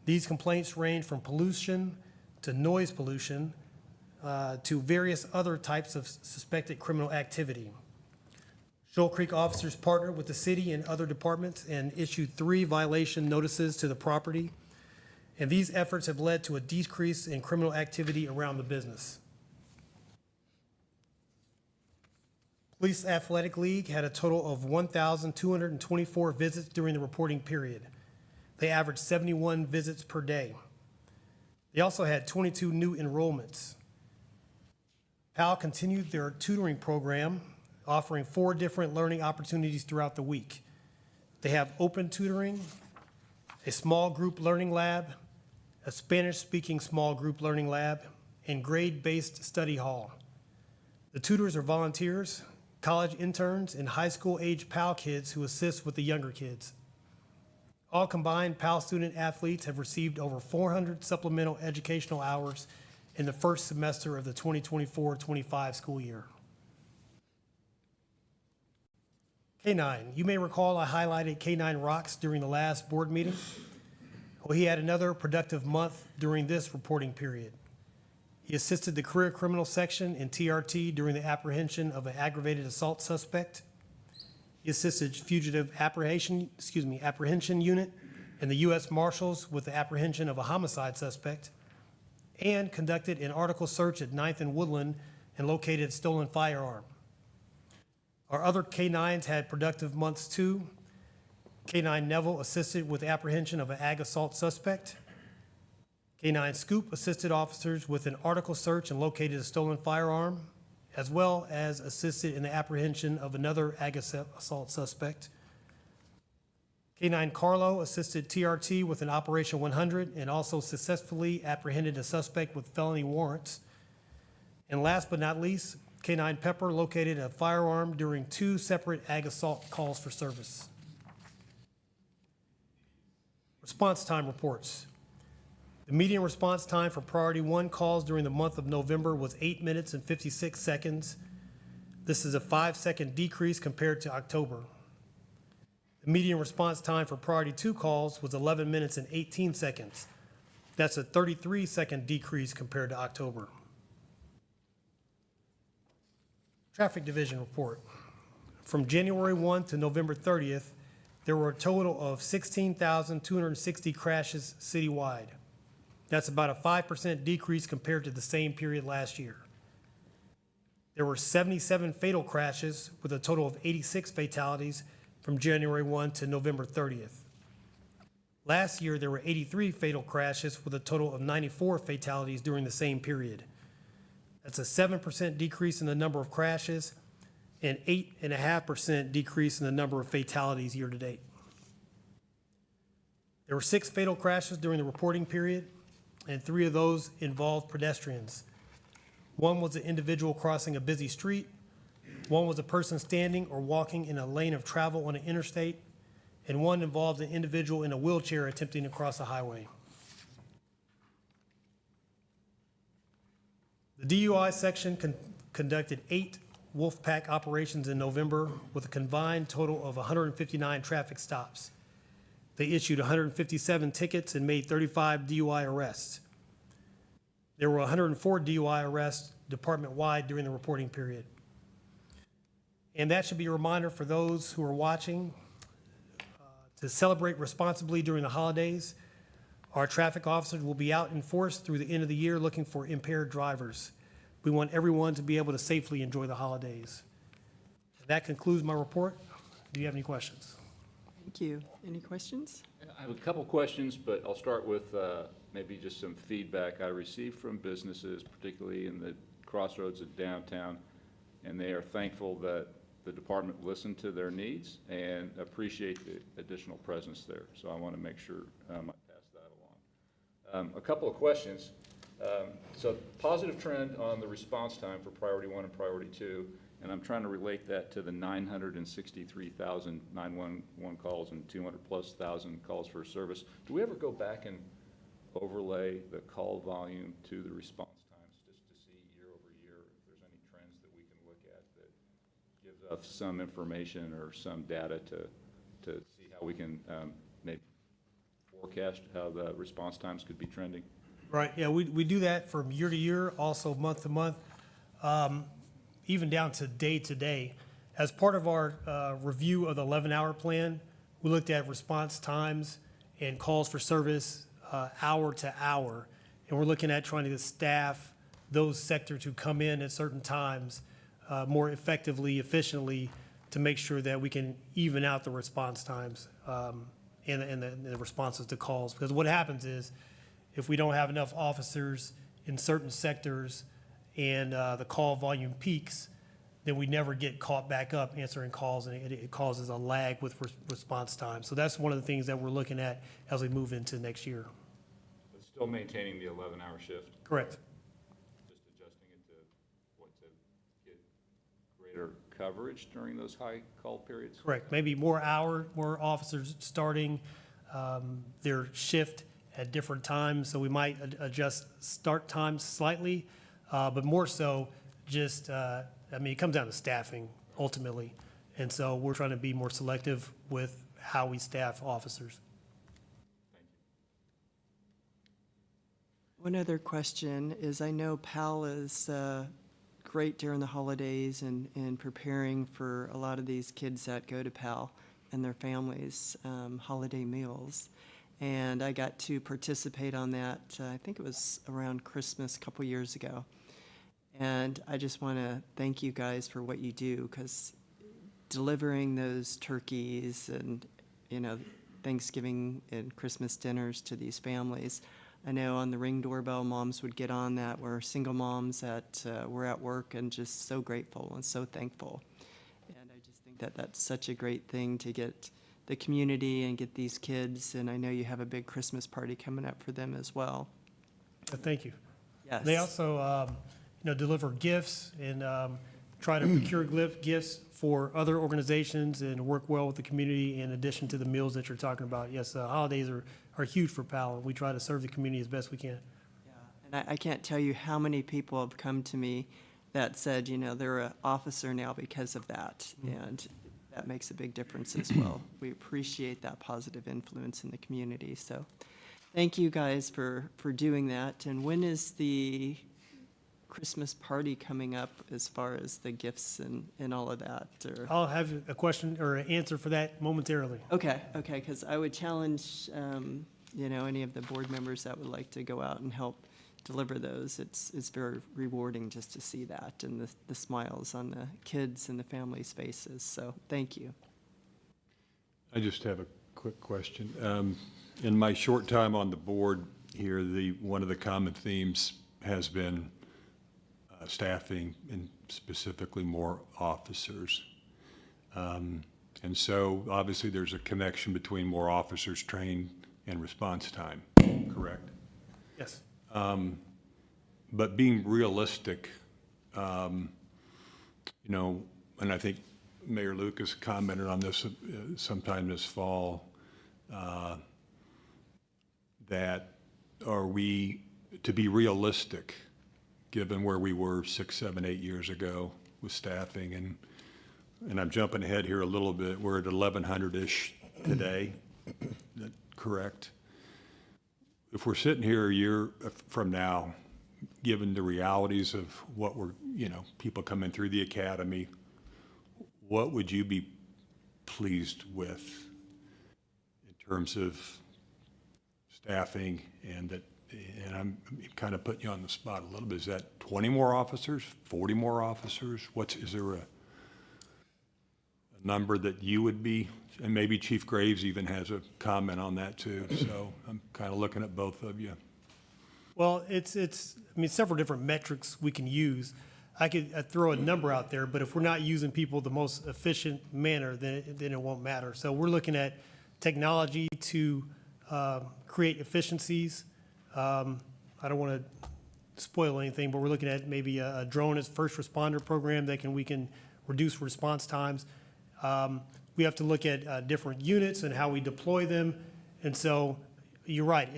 S10: These complaints range from pollution to noise pollution to various other types of suspected criminal activity. Shoal Creek officers partnered with the city and other departments and issued 3 violation notices to the property, and these efforts have led to a decrease in criminal activity around the business. Police Athletic League had a total of 1,224 visits during the reporting period. They averaged 71 visits per day. They also had 22 new enrollments. PAL continued their tutoring program, offering 4 different learning opportunities throughout the week. They have open tutoring, a small group learning lab, a Spanish-speaking small group learning lab, and grade-based study hall. The tutors are volunteers, college interns, and high school-age PAL kids who assist with the younger kids. All combined, PAL student athletes have received over 400 supplemental educational hours in the first semester of the 2024-25 school year. K-9, you may recall I highlighted K-9 Rocks during the last board meeting. Well, he had another productive month during this reporting period. He assisted the career criminal section in TRT during the apprehension of an aggravated assault suspect. He assisted fugitive apprehension unit and the U.S. Marshals with the apprehension of a homicide suspect, and conducted an article search at 9th and Woodland and located a stolen firearm. Our other K-9s had productive months too. K-9 Neville assisted with the apprehension of an ag assault suspect. K-9 Scoop assisted officers with an article search and located a stolen firearm, as well as assisted in the apprehension of another ag assault suspect. K-9 Carlo assisted TRT with an Operation 100 and also successfully apprehended a suspect with felony warrants. And last but not least, K-9 Pepper located a firearm during 2 separate ag assault calls for service. Response time reports. The median response time for priority 1 calls during the month of November was 8 minutes and 56 seconds. This is a 5-second decrease compared to October. The median response time for priority 2 calls was 11 minutes and 18 seconds. That's a 33-second decrease compared to October. Traffic Division report. From January 1 to November 30th, there were a total of 16,260 crashes citywide. That's about a 5% decrease compared to the same period last year. There were 77 fatal crashes with a total of 86 fatalities from January 1 to November 30th. Last year, there were 83 fatal crashes with a total of 94 fatalities during the same period. That's a 7% decrease in the number of crashes and 8.5% decrease in the number of fatalities year to date. There were 6 fatal crashes during the reporting period, and 3 of those involved pedestrians. One was an individual crossing a busy street, one was a person standing or walking in a lane of travel on an interstate, and one involved an individual in a wheelchair attempting to cross a highway. The DUI section conducted 8 Wolfpack operations in November with a combined total of 159 traffic stops. They issued 157 tickets and made 35 DUI arrests. There were 104 DUI arrests department-wide during the reporting period. And that should be a reminder for those who are watching to celebrate responsibly during the holidays. Our traffic officers will be out in force through the end of the year looking for impaired drivers. We want everyone to be able to safely enjoy the holidays. That concludes my report. Do you have any questions?
S2: Thank you. Any questions?
S5: I have a couple questions, but I'll start with maybe just some feedback I received from businesses, particularly in the crossroads of downtown, and they are thankful that the department listened to their needs and appreciate the additional presence there. So I want to make sure I pass that along. A couple of questions. So positive trend on the response time for priority 1 and priority 2, and I'm trying to relate that to the 963,000 911 calls and 200+ thousand calls for service. Do we ever go back and overlay the call volume to the response times just to see year over year if there's any trends that we can look at that gives us some information or some data to see how we can maybe forecast how the response times could be trending?
S10: Right, yeah, we do that from year to year, also month to month, even down to day. As part of our review of the 11-hour plan, we looked at response times and calls for service hour to hour. And we're looking at trying to staff those sectors who come in at certain times more effectively, efficiently, to make sure that we can even out the response times and the responses to calls. Because what happens is, if we don't have enough officers in certain sectors and the call volume peaks, then we never get caught back up answering calls, and it causes a lag with response time. So that's one of the things that we're looking at as we move into next year.
S5: But still maintaining the 11-hour shift?
S10: Correct.
S5: Just adjusting it to get greater coverage during those high call periods?
S10: Correct. Maybe more officers starting their shift at different times, so we might adjust start times slightly, but more so just, it comes down to staffing ultimately, and so we're trying to be more selective with how we staff officers.
S5: Thank you.
S2: One other question is, I know PAL is great during the holidays and preparing for a lot of these kids that go to PAL and their families' holiday meals. And I got to participate on that, I think it was around Christmas a couple years ago. And I just want to thank you guys for what you do, because delivering those turkeys and, Thanksgiving and Christmas dinners to these families. I know on the Ring doorbell, moms would get on that, were single moms that were at work, and just so grateful and so thankful. And I just think that that's such a great thing to get the community and get these kids, and I know you have a big Christmas party coming up for them as well.
S10: Thank you.
S2: Yes.
S10: They also, deliver gifts and try to procure gifts for other organizations and work well with the community in addition to the meals that you're talking about. Yes, holidays are huge for PAL, and we try to serve the community as best we can.
S2: Yeah, and I can't tell you how many people have come to me that said, you know, they're an officer now because of that, and that makes a big difference as well. We appreciate that positive influence in the community, so thank you guys for doing that. And when is the Christmas party coming up as far as the gifts and all of that? Or
S10: I'll have a question or an answer for that momentarily.
S2: Okay, because I would challenge, you know, any of the board members that would like to go out and help deliver those. It's very rewarding just to see that and the smiles on the kids and the families' faces. So thank you.
S1: I just have a quick question. In my short time on the board here, one of the common themes has been staffing and specifically more officers. And so obviously there's a connection between more officers trained and response time, correct?
S10: Yes.
S1: But being realistic, you know, and I think Mayor Lucas commented on this sometime this fall, that are we, to be realistic, given where we were 6, 7, 8 years ago with staffing, and I'm jumping ahead here a little bit, we're at 1,100-ish today, is that correct? If we're sitting here a year from now, given the realities of what we're, you know, people coming through the academy, what would you be pleased with in terms of staffing and I'm kind of putting you on the spot a little bit. Is that 20 more officers, 40 more officers? Is there a number that you would be, and maybe Chief Graves even has a comment on that too. So I'm kind of looking at both of you.
S10: Well, I mean, several different metrics we can use. I could throw a number out there, but if we're not using people the most efficient manner, then it won't matter. So we're looking at technology to create efficiencies. I don't want to spoil anything, but we're looking at maybe a drone as first responder program that we can reduce response times. We have to look at different units and how we deploy them. And so you're right,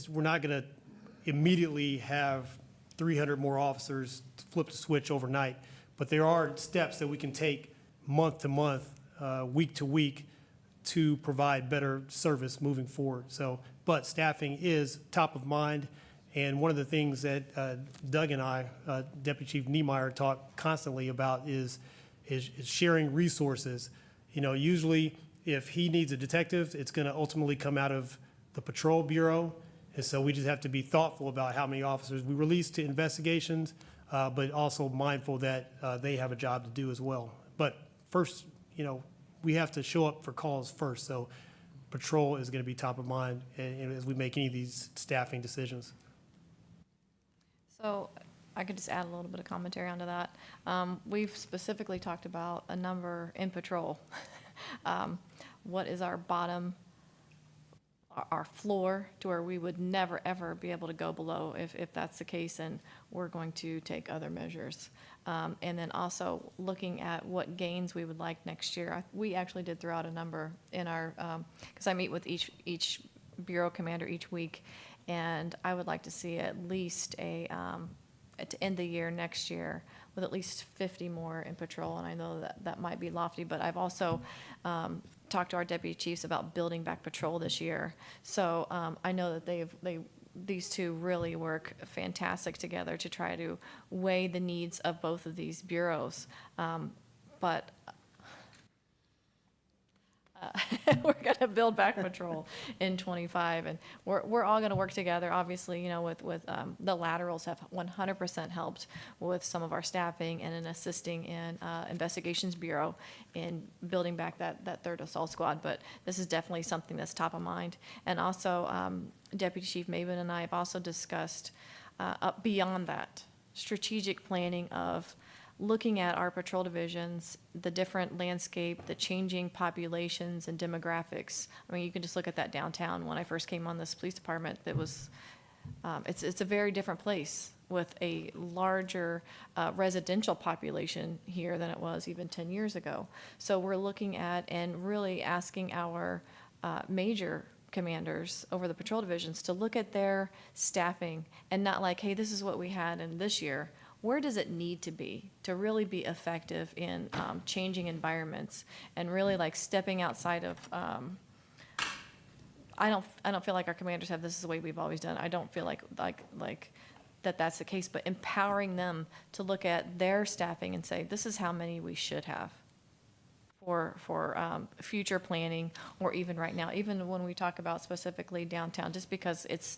S10: we're not going to immediately have 300 more officers flip the switch overnight, but there are steps that we can take month to month, week to week, to provide better service moving forward. So, but staffing is top of mind, and one of the things that Doug and I, Deputy Chief Niemeyer, talk constantly about is sharing resources. You know, usually if he needs a detective, it's going to ultimately come out of the patrol bureau, and so we just have to be thoughtful about how many officers we release to investigations, but also mindful that they have a job to do as well. But first, you know, we have to show up for calls first, so patrol is going to be top of mind as we make any of these staffing decisions.
S6: So I could just add a little bit of commentary onto that. We've specifically talked about a number in patrol. What is our bottom, our floor, to where we would never, ever be able to go below if that's the case, and we're going to take other measures. And then also looking at what gains we would like next year. We actually did throw out a number in our, because I meet with each bureau commander each week, and I would like to see at least to end the year next year with at least 50 more in patrol. And I know that might be lofty, but I've also talked to our deputy chiefs about building back patrol this year. So I know that these two really work fantastic together to try to weigh the needs of both of these bureaus. But we're going to build back patrol in 25, and we're all going to work together. Obviously, you know, with the laterals have 100% helped with some of our staffing and in assisting in investigations bureau in building back that third assault squad. But this is definitely something that's top of mind. And also, Deputy Chief Maven and I have also discussed up beyond that strategic planning of looking at our patrol divisions, the different landscape, the changing populations and demographics. I mean, you can just look at that downtown. When I first came on this police department, that was, it's a very different place with a larger residential population here than it was even 10 years ago. So we're looking at and really asking our major commanders over the patrol divisions to look at their staffing and not like, hey, this is what we had in this year. Where does it need to be to really be effective in changing environments and really like stepping outside of, I don't feel like our commanders have this is the way we've always done. I don't feel like that's the case, but empowering them to look at their staffing and say, this is how many we should have for future planning, or even right now, even when we talk about specifically downtown, just because it's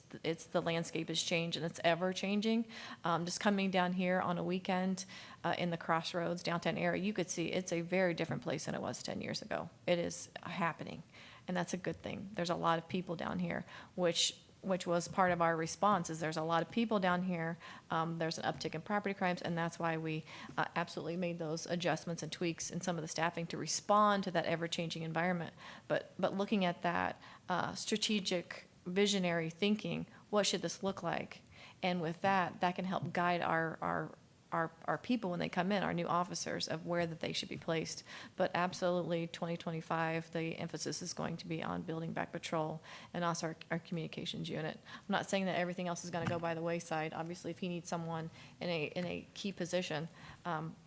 S6: the landscape has changed and it's ever changing. Just coming down here on a weekend in the Crossroads downtown area, you could see it's a very different place than it was 10 years ago. It is happening, and that's a good thing. There's a lot of people down here, which was part of our response, is there's a lot of people down here. There's an uptick in property crimes, and that's why we absolutely made those adjustments and tweaks in some of the staffing to respond to that ever-changing environment. But looking at that strategic, visionary thinking, what should this look like? And with that can help guide our people when they come in, our new officers, of where that they should be placed. But absolutely, 2025, the emphasis is going to be on building back patrol and also our communications unit. I'm not saying that everything else is going to go by the wayside. Obviously, if he needs someone in a key position,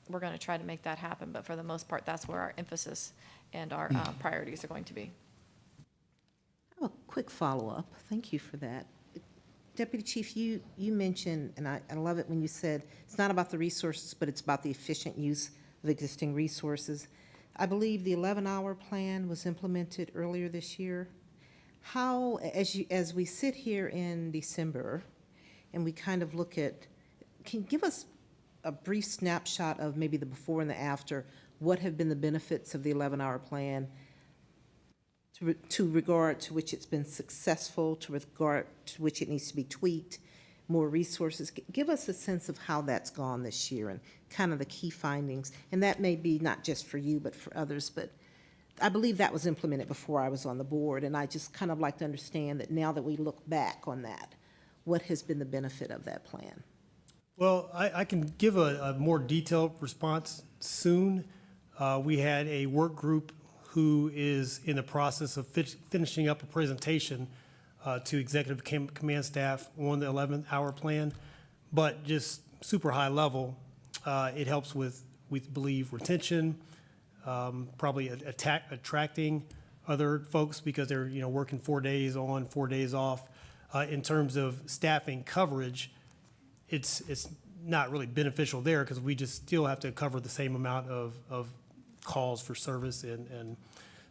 S6: we're going to try to make that happen. But for the most part, that's where our emphasis and our priorities are going to be.
S7: I have a quick follow-up. Thank you for that. Deputy Chief, you mentioned, and I love it when you said, it's not about the resources, but it's about the efficient use of existing resources. I believe the 11-hour plan was implemented earlier this year. How, as we sit here in December, and we kind of look at, can you give us a brief snapshot of maybe the before and the after? What have been the benefits of the 11-hour plan? To regard to which it's been successful, to regard to which it needs to be tweaked, more resources. Give us a sense of how that's gone this year and kind of the key findings. And that may be not just for you, but for others. But I believe that was implemented before I was on the board, and I just kind of like to understand that now that we look back on that, what has been the benefit of that plan?
S10: Well, I can give a more detailed response soon. We had a work group who is in the process of finishing up a presentation to executive command staff on the 11-hour plan, but just super high level. It helps with, we believe, retention, probably attracting other folks because they're working 4 days on, 4 days off. In terms of staffing coverage, it's not really beneficial there because we just still have to cover the same amount of calls for service, and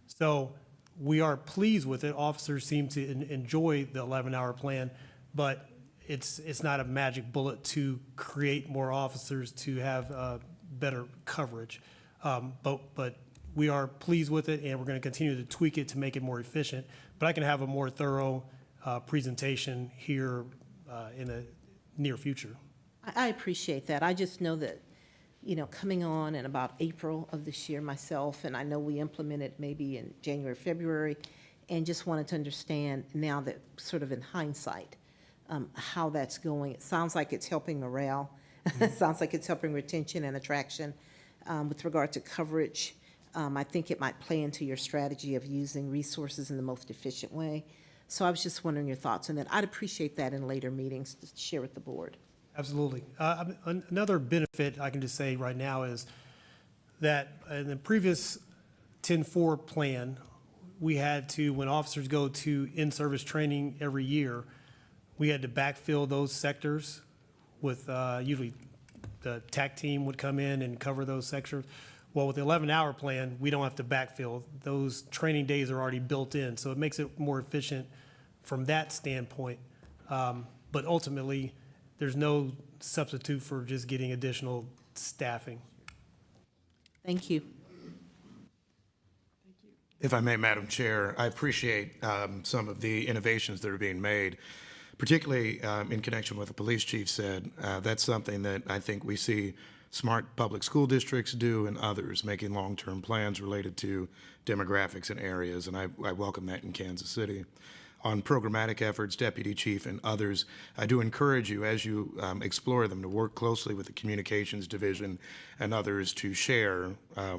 S10: so we are pleased with it. Officers seem to enjoy the 11-hour plan, but it's not a magic bullet to create more officers to have better coverage. But we are pleased with it, and we're going to continue to tweak it to make it more efficient. But I can have a more thorough presentation here in the near future.
S7: I appreciate that. I just know that, coming on in about April of this year myself, and I know we implemented maybe in January, February, and just wanted to understand now that sort of in hindsight, how that's going. It sounds like it's helping morale. It sounds like it's helping retention and attraction. With regard to coverage, I think it might play into your strategy of using resources in the most efficient way. So I was just wondering your thoughts on that. I'd appreciate that in later meetings to share with the board.
S10: Absolutely. Another benefit I can just say right now is that in the previous 10-4 plan, we had to, when officers go to in-service training every year, we had to backfill those sectors with usually the TAC team would come in and cover those sectors. Well, with the 11-hour plan, we don't have to backfill. Those training days are already built in, so it makes it more efficient from that standpoint. But ultimately, there's no substitute for just getting additional staffing.
S7: Thank you.
S8: If I may, Madam Chair, I appreciate some of the innovations that are being made, particularly in connection with what the police chief said. That's something that I think we see smart public school districts do and others, making long-term plans related to demographics and areas, and I welcome that in Kansas City. on programmatic efforts, Deputy Chief and others. I do encourage you, as you explore them, to work closely with the Communications Division and others to share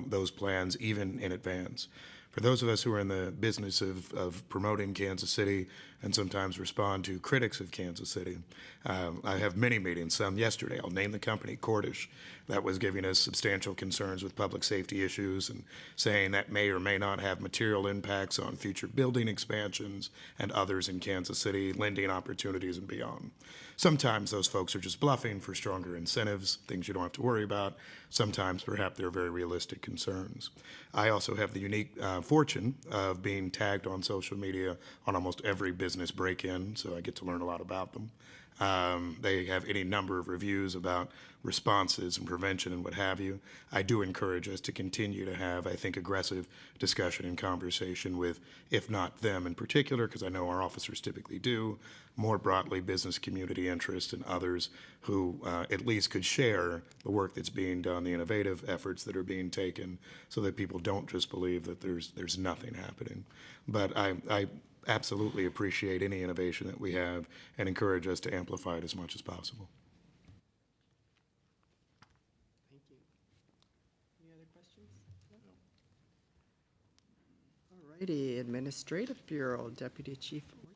S8: those plans even in advance. For those of us who are in the business of promoting Kansas City and sometimes respond to critics of Kansas City, I have many meetings, some yesterday. I'll name the company, Cordish, that was giving us substantial concerns with public safety issues and saying that may or may not have material impacts on future building expansions and others in Kansas City, lending opportunities and beyond. Sometimes those folks are just bluffing for stronger incentives, things you don't have to worry about. Sometimes perhaps they're very realistic concerns. I also have the unique fortune of being tagged on social media on almost every business break-in, so I get to learn a lot about them. They have any number of reviews about responses and prevention and what have you. I do encourage us to continue to have, I think, aggressive discussion and conversation with, if not them in particular, because I know our officers typically do, more broadly business community interests and others who at least could share the work that's being done, the innovative efforts that are being taken, so that people don't just believe that there's nothing happening. But I absolutely appreciate any innovation that we have and encourage us to amplify it as much as possible.
S2: Thank you. Any other questions? All righty, Administrative Bureau, Deputy Chief Ortiz.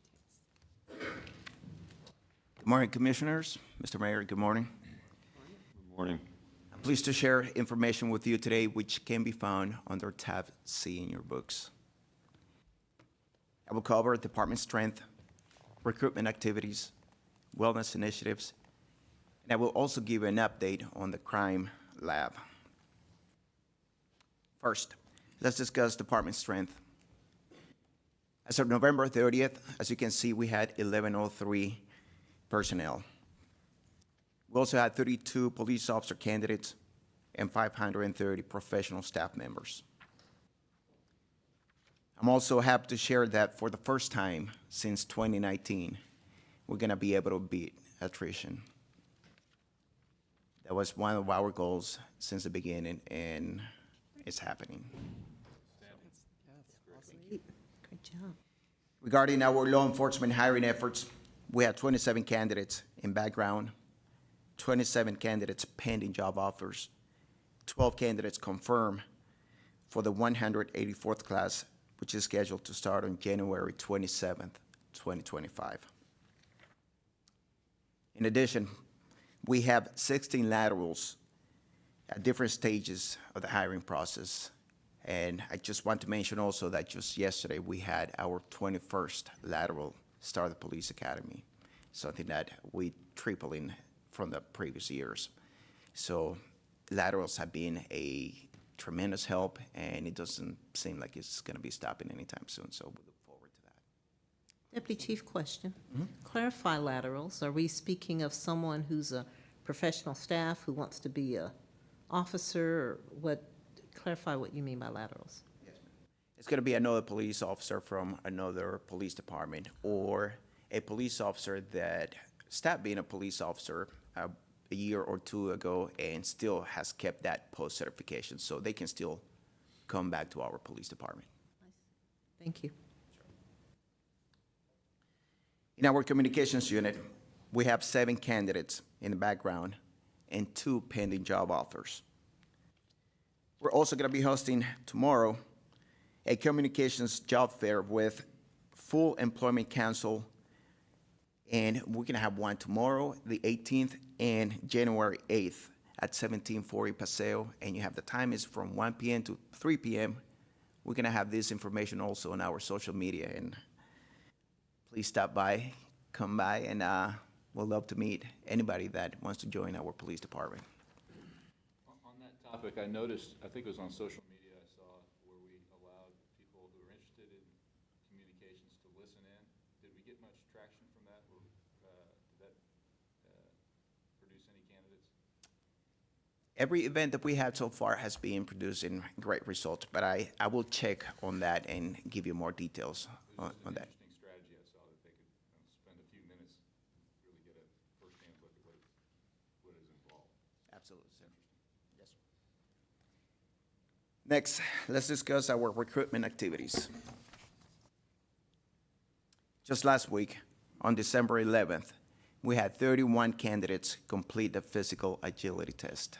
S11: Good morning, Commissioners. Mr. Mayor, good morning.
S1: Good morning.
S11: I'm pleased to share information with you today which can be found under tab C in your books. I will cover department strength, recruitment activities, wellness initiatives, and I will also give you an update on the crime lab. First, let's discuss department strength. As of November 30th, as you can see, we had 1,103 personnel. We also had 32 police officer candidates and 530 professional staff members. I'm also happy to share that for the first time since 2019, we're going to be able to beat attrition. That was one of our goals since the beginning, and it's happening.
S7: Great job.
S11: Regarding our law enforcement hiring efforts, we had 27 candidates in background, 27 candidates pending job offers, 12 candidates confirmed for the 184th class, which is scheduled to start on January 27th, 2025. In addition, we have 16 laterals at different stages of the hiring process. And I just want to mention also that just yesterday, we had our 21st lateral start the police academy, something that we tripling from the previous years. So laterals have been a tremendous help, and it doesn't seem like it's going to be stopping anytime soon, so we look forward to that.
S7: Deputy Chief, question. Clarify laterals. Are we speaking of someone who's a professional staff who wants to be a officer, or what? Clarify what you mean by laterals.
S11: Yes, ma'am. It's going to be another police officer from another police department, or a police officer that stopped being a police officer a year or two ago and still has kept that post certification, so they can still come back to our police department.
S7: Thank you.
S11: In our communications unit, we have 7 candidates in the background and 2 pending job offers. We're also going to be hosting tomorrow a communications job fair with Full Employment Council, and we're going to have one tomorrow, the 18th, and January 8th at 1740 Paseo, and you have the time is from 1 p.m. to 3 p.m. We're going to have this information also on our social media, and please stop by, come by, and we'll love to meet anybody that wants to join our police department.
S5: On that topic, I noticed, I think it was on social media, I saw where we allowed people who are interested in communications to listen in. Did we get much traction from that, or did that produce any candidates?
S11: Every event that we had so far has been producing great results, but I will check on that and give you more details on that.
S5: Interesting strategy. I saw that they could spend a few minutes, really get a first-hand look at what is involved.
S11: Absolutely, sir. Yes. Next, let's discuss our recruitment activities. Just last week, on December 11th, we had 31 candidates complete the physical agility test.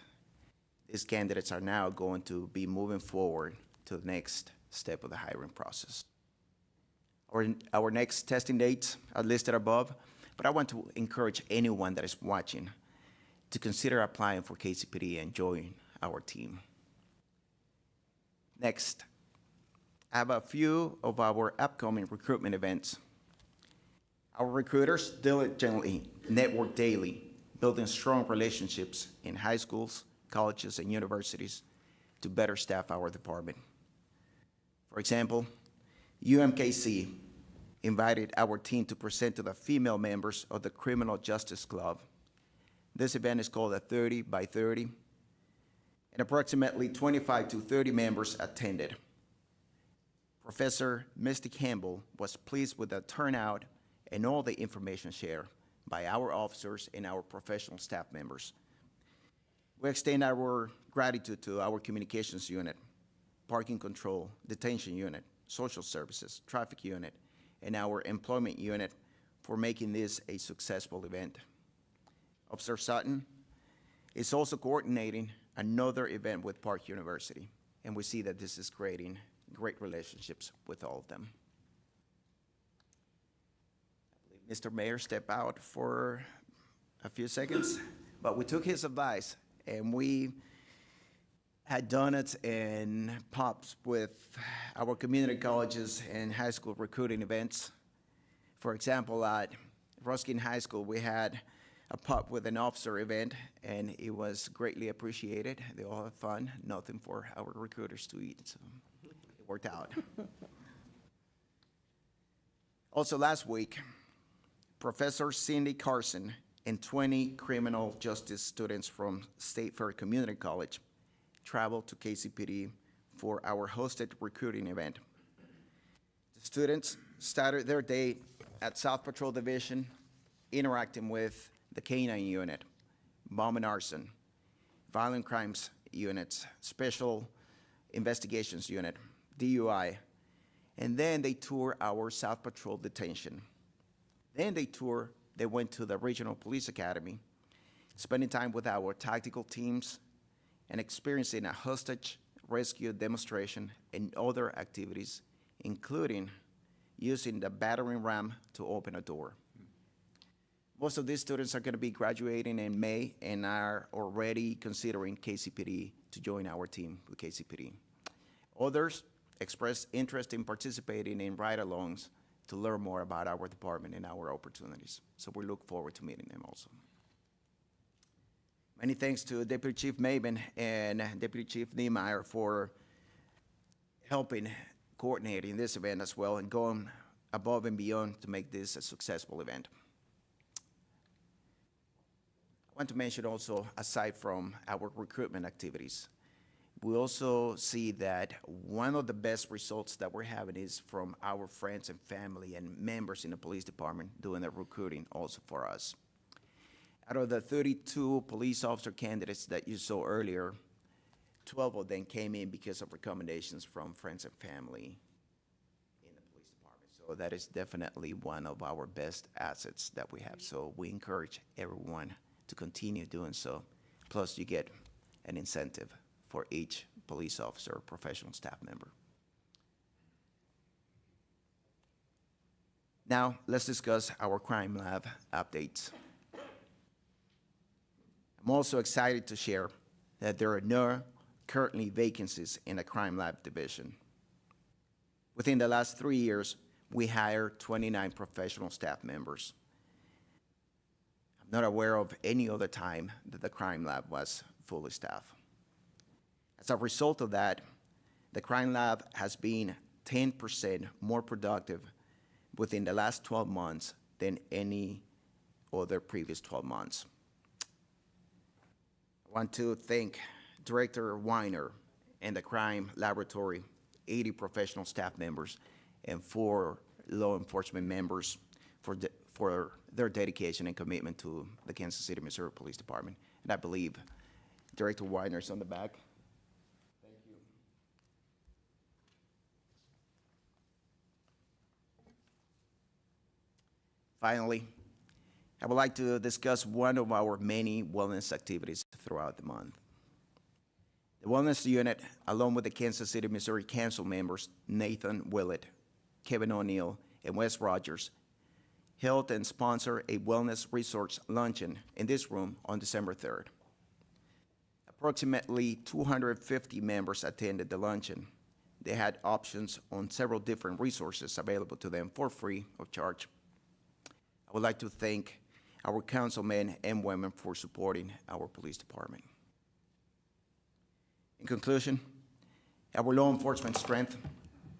S11: These candidates are now going to be moving forward to the next step of the hiring process. Our next testing dates are listed above, but I want to encourage anyone that is watching to consider applying for KCPD and join our team. Next, I have a few of our upcoming recruitment events. Our recruiters diligently network daily, building strong relationships in high schools, colleges, and universities to better staff our department. For example, UMKC invited our team to present to the female members of the Criminal Justice Club. This event is called a 30 by 30, and approximately 25 to 30 members attended. Professor Misty Campbell was pleased with the turnout and all the information shared by our officers and our professional staff members. We extend our gratitude to our communications unit, parking control, detention unit, social services, traffic unit, and our employment unit for making this a successful event. Officer Sutton is also coordinating another event with Park University, and we see that this is creating great relationships with all of them. Mr. Mayor stepped out for a few seconds, but we took his advice and we had donuts and pops with our community colleges and high school recruiting events. For example, at Ruskin High School, we had a pop with an officer event, and it was greatly appreciated. They all had fun, nothing for our recruiters to eat, so it worked out. Also last week, Professor Cindy Carson and 20 criminal justice students from State Fair Community College traveled to KCPD for our hosted recruiting event. The students started their day at South Patrol Division, interacting with the K-9 unit, bomb and arson, violent crimes units, special investigations unit, DUI, and then they toured our South Patrol detention. Then they went to the Regional Police Academy, spending time with our tactical teams and experiencing a hostage rescue demonstration and other activities, including using the battering ram to open a door. Most of these students are going to be graduating in May and are already considering KCPD to join our team with KCPD. Others expressed interest in participating in ride-alongs to learn more about our department and our opportunities. So we look forward to meeting them also. Many thanks to Deputy Chief Maben and Deputy Chief Niemeyer for helping coordinating this event as well and going above and beyond to make this a successful event. I want to mention also, aside from our recruitment activities, we also see that one of the best results that we're having is from our friends and family and members in the police department doing the recruiting also for us. Out of the 32 police officer candidates that you saw earlier, 12 of them came in because of recommendations from friends and family in the police department. So that is definitely one of our best assets that we have. So we encourage everyone to continue doing so. Plus, you get an incentive for each police officer or professional staff member. Now, let's discuss our crime lab updates. I'm also excited to share that there are no currently vacancies in the crime lab division. Within the last 3 years, we hired 29 professional staff members. I'm not aware of any other time that the crime lab was fully staffed. As a result of that, the crime lab has been 10% more productive within the last 12 months than any other previous 12 months. I want to thank Director Weiner and the crime laboratory, 80 professional staff members, and 4 law enforcement members for their dedication and commitment to the Kansas City, Missouri Police Department. And I believe Director Weiner is on the back. Finally, I would like to discuss one of our many wellness activities throughout the month. The Wellness Unit, along with the Kansas City, Missouri Council members Nathan Willett, Kevin O'Neill, and Wes Rogers, held and sponsored a wellness resource luncheon in this room on December 3rd. Approximately 250 members attended the luncheon. They had options on several different resources available to them for free of charge. I would like to thank our councilmen and women for supporting our police department. In conclusion, our law enforcement strength,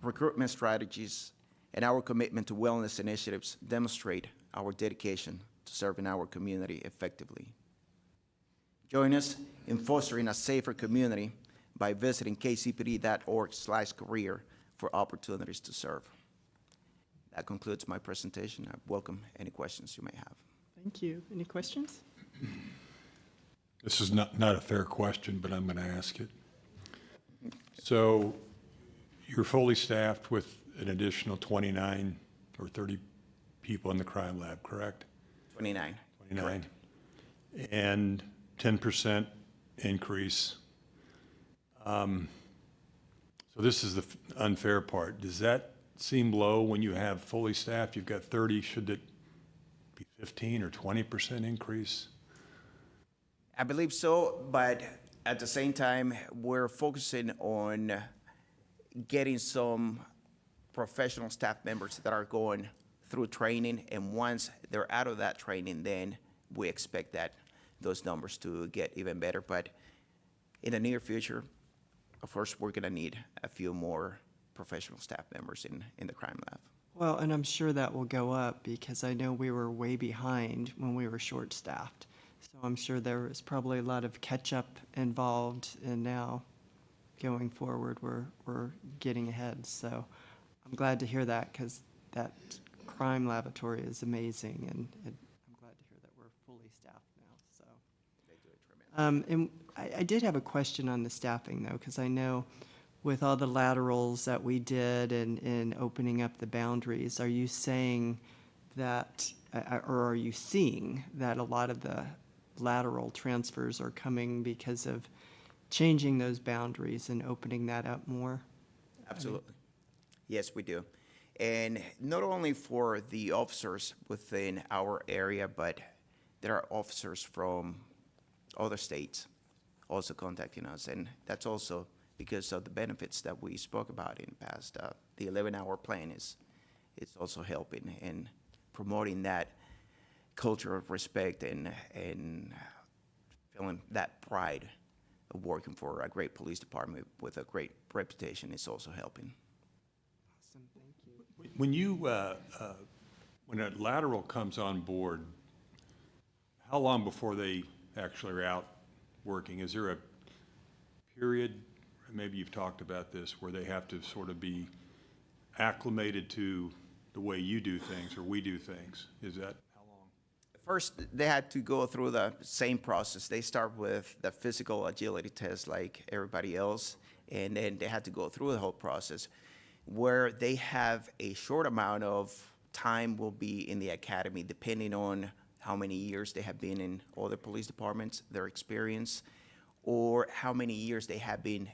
S11: recruitment strategies, and our commitment to wellness initiatives demonstrate our dedication to serving our community effectively. Join us in fostering a safer community by visiting kcpd.org/career for opportunities to serve. That concludes my presentation. I welcome any questions you may have.
S2: Thank you. Any questions?
S1: This is not a fair question, but I'm going to ask it. So you're fully staffed with an additional 29 or 30 people in the crime lab, correct?
S11: 29.
S1: 29. And 10% increase. So this is the unfair part. Does that seem low when you have fully staffed? You've got 30. Should it be 15 or 20% increase?
S11: I believe so, but at the same time, we're focusing on getting some professional staff members that are going through training, and once they're out of that training, then we expect that those numbers to get even better. But in the near future, of course, we're gonna need a few more professional staff members in the crime lab.
S2: Well, and I'm sure that will go up because I know we were way behind when we were short-staffed. So I'm sure there was probably a lot of catch-up involved, and now going forward, we're getting ahead. So I'm glad to hear that because that crime laboratory is amazing, and I'm glad to hear that we're fully staffed now, so. And I did have a question on the staffing, though, because I know with all the laterals that we did and opening up the boundaries, are you saying that, or are you seeing that a lot of the lateral transfers are coming because of changing those boundaries and opening that up more?
S11: Absolutely. Yes, we do. And not only for the officers within our area, but there are officers from other states also contacting us. And that's also because of the benefits that we spoke about in the past. The 11-hour plan is also helping in promoting that culture of respect and feeling that pride of working for a great police department with a great reputation is also helping.
S2: Awesome, thank you.
S1: When you, when a lateral comes on board, how long before they actually are out working? Is there a period, maybe you've talked about this, where they have to sort of be acclimated to the way you do things or we do things? Is that how long?
S11: First, they had to go through the same process. They start with the physical agility test like everybody else, and then they had to go through the whole process. Where they have a short amount of time will be in the academy, depending on how many years they have been in other police departments, their experience, or how many years they have been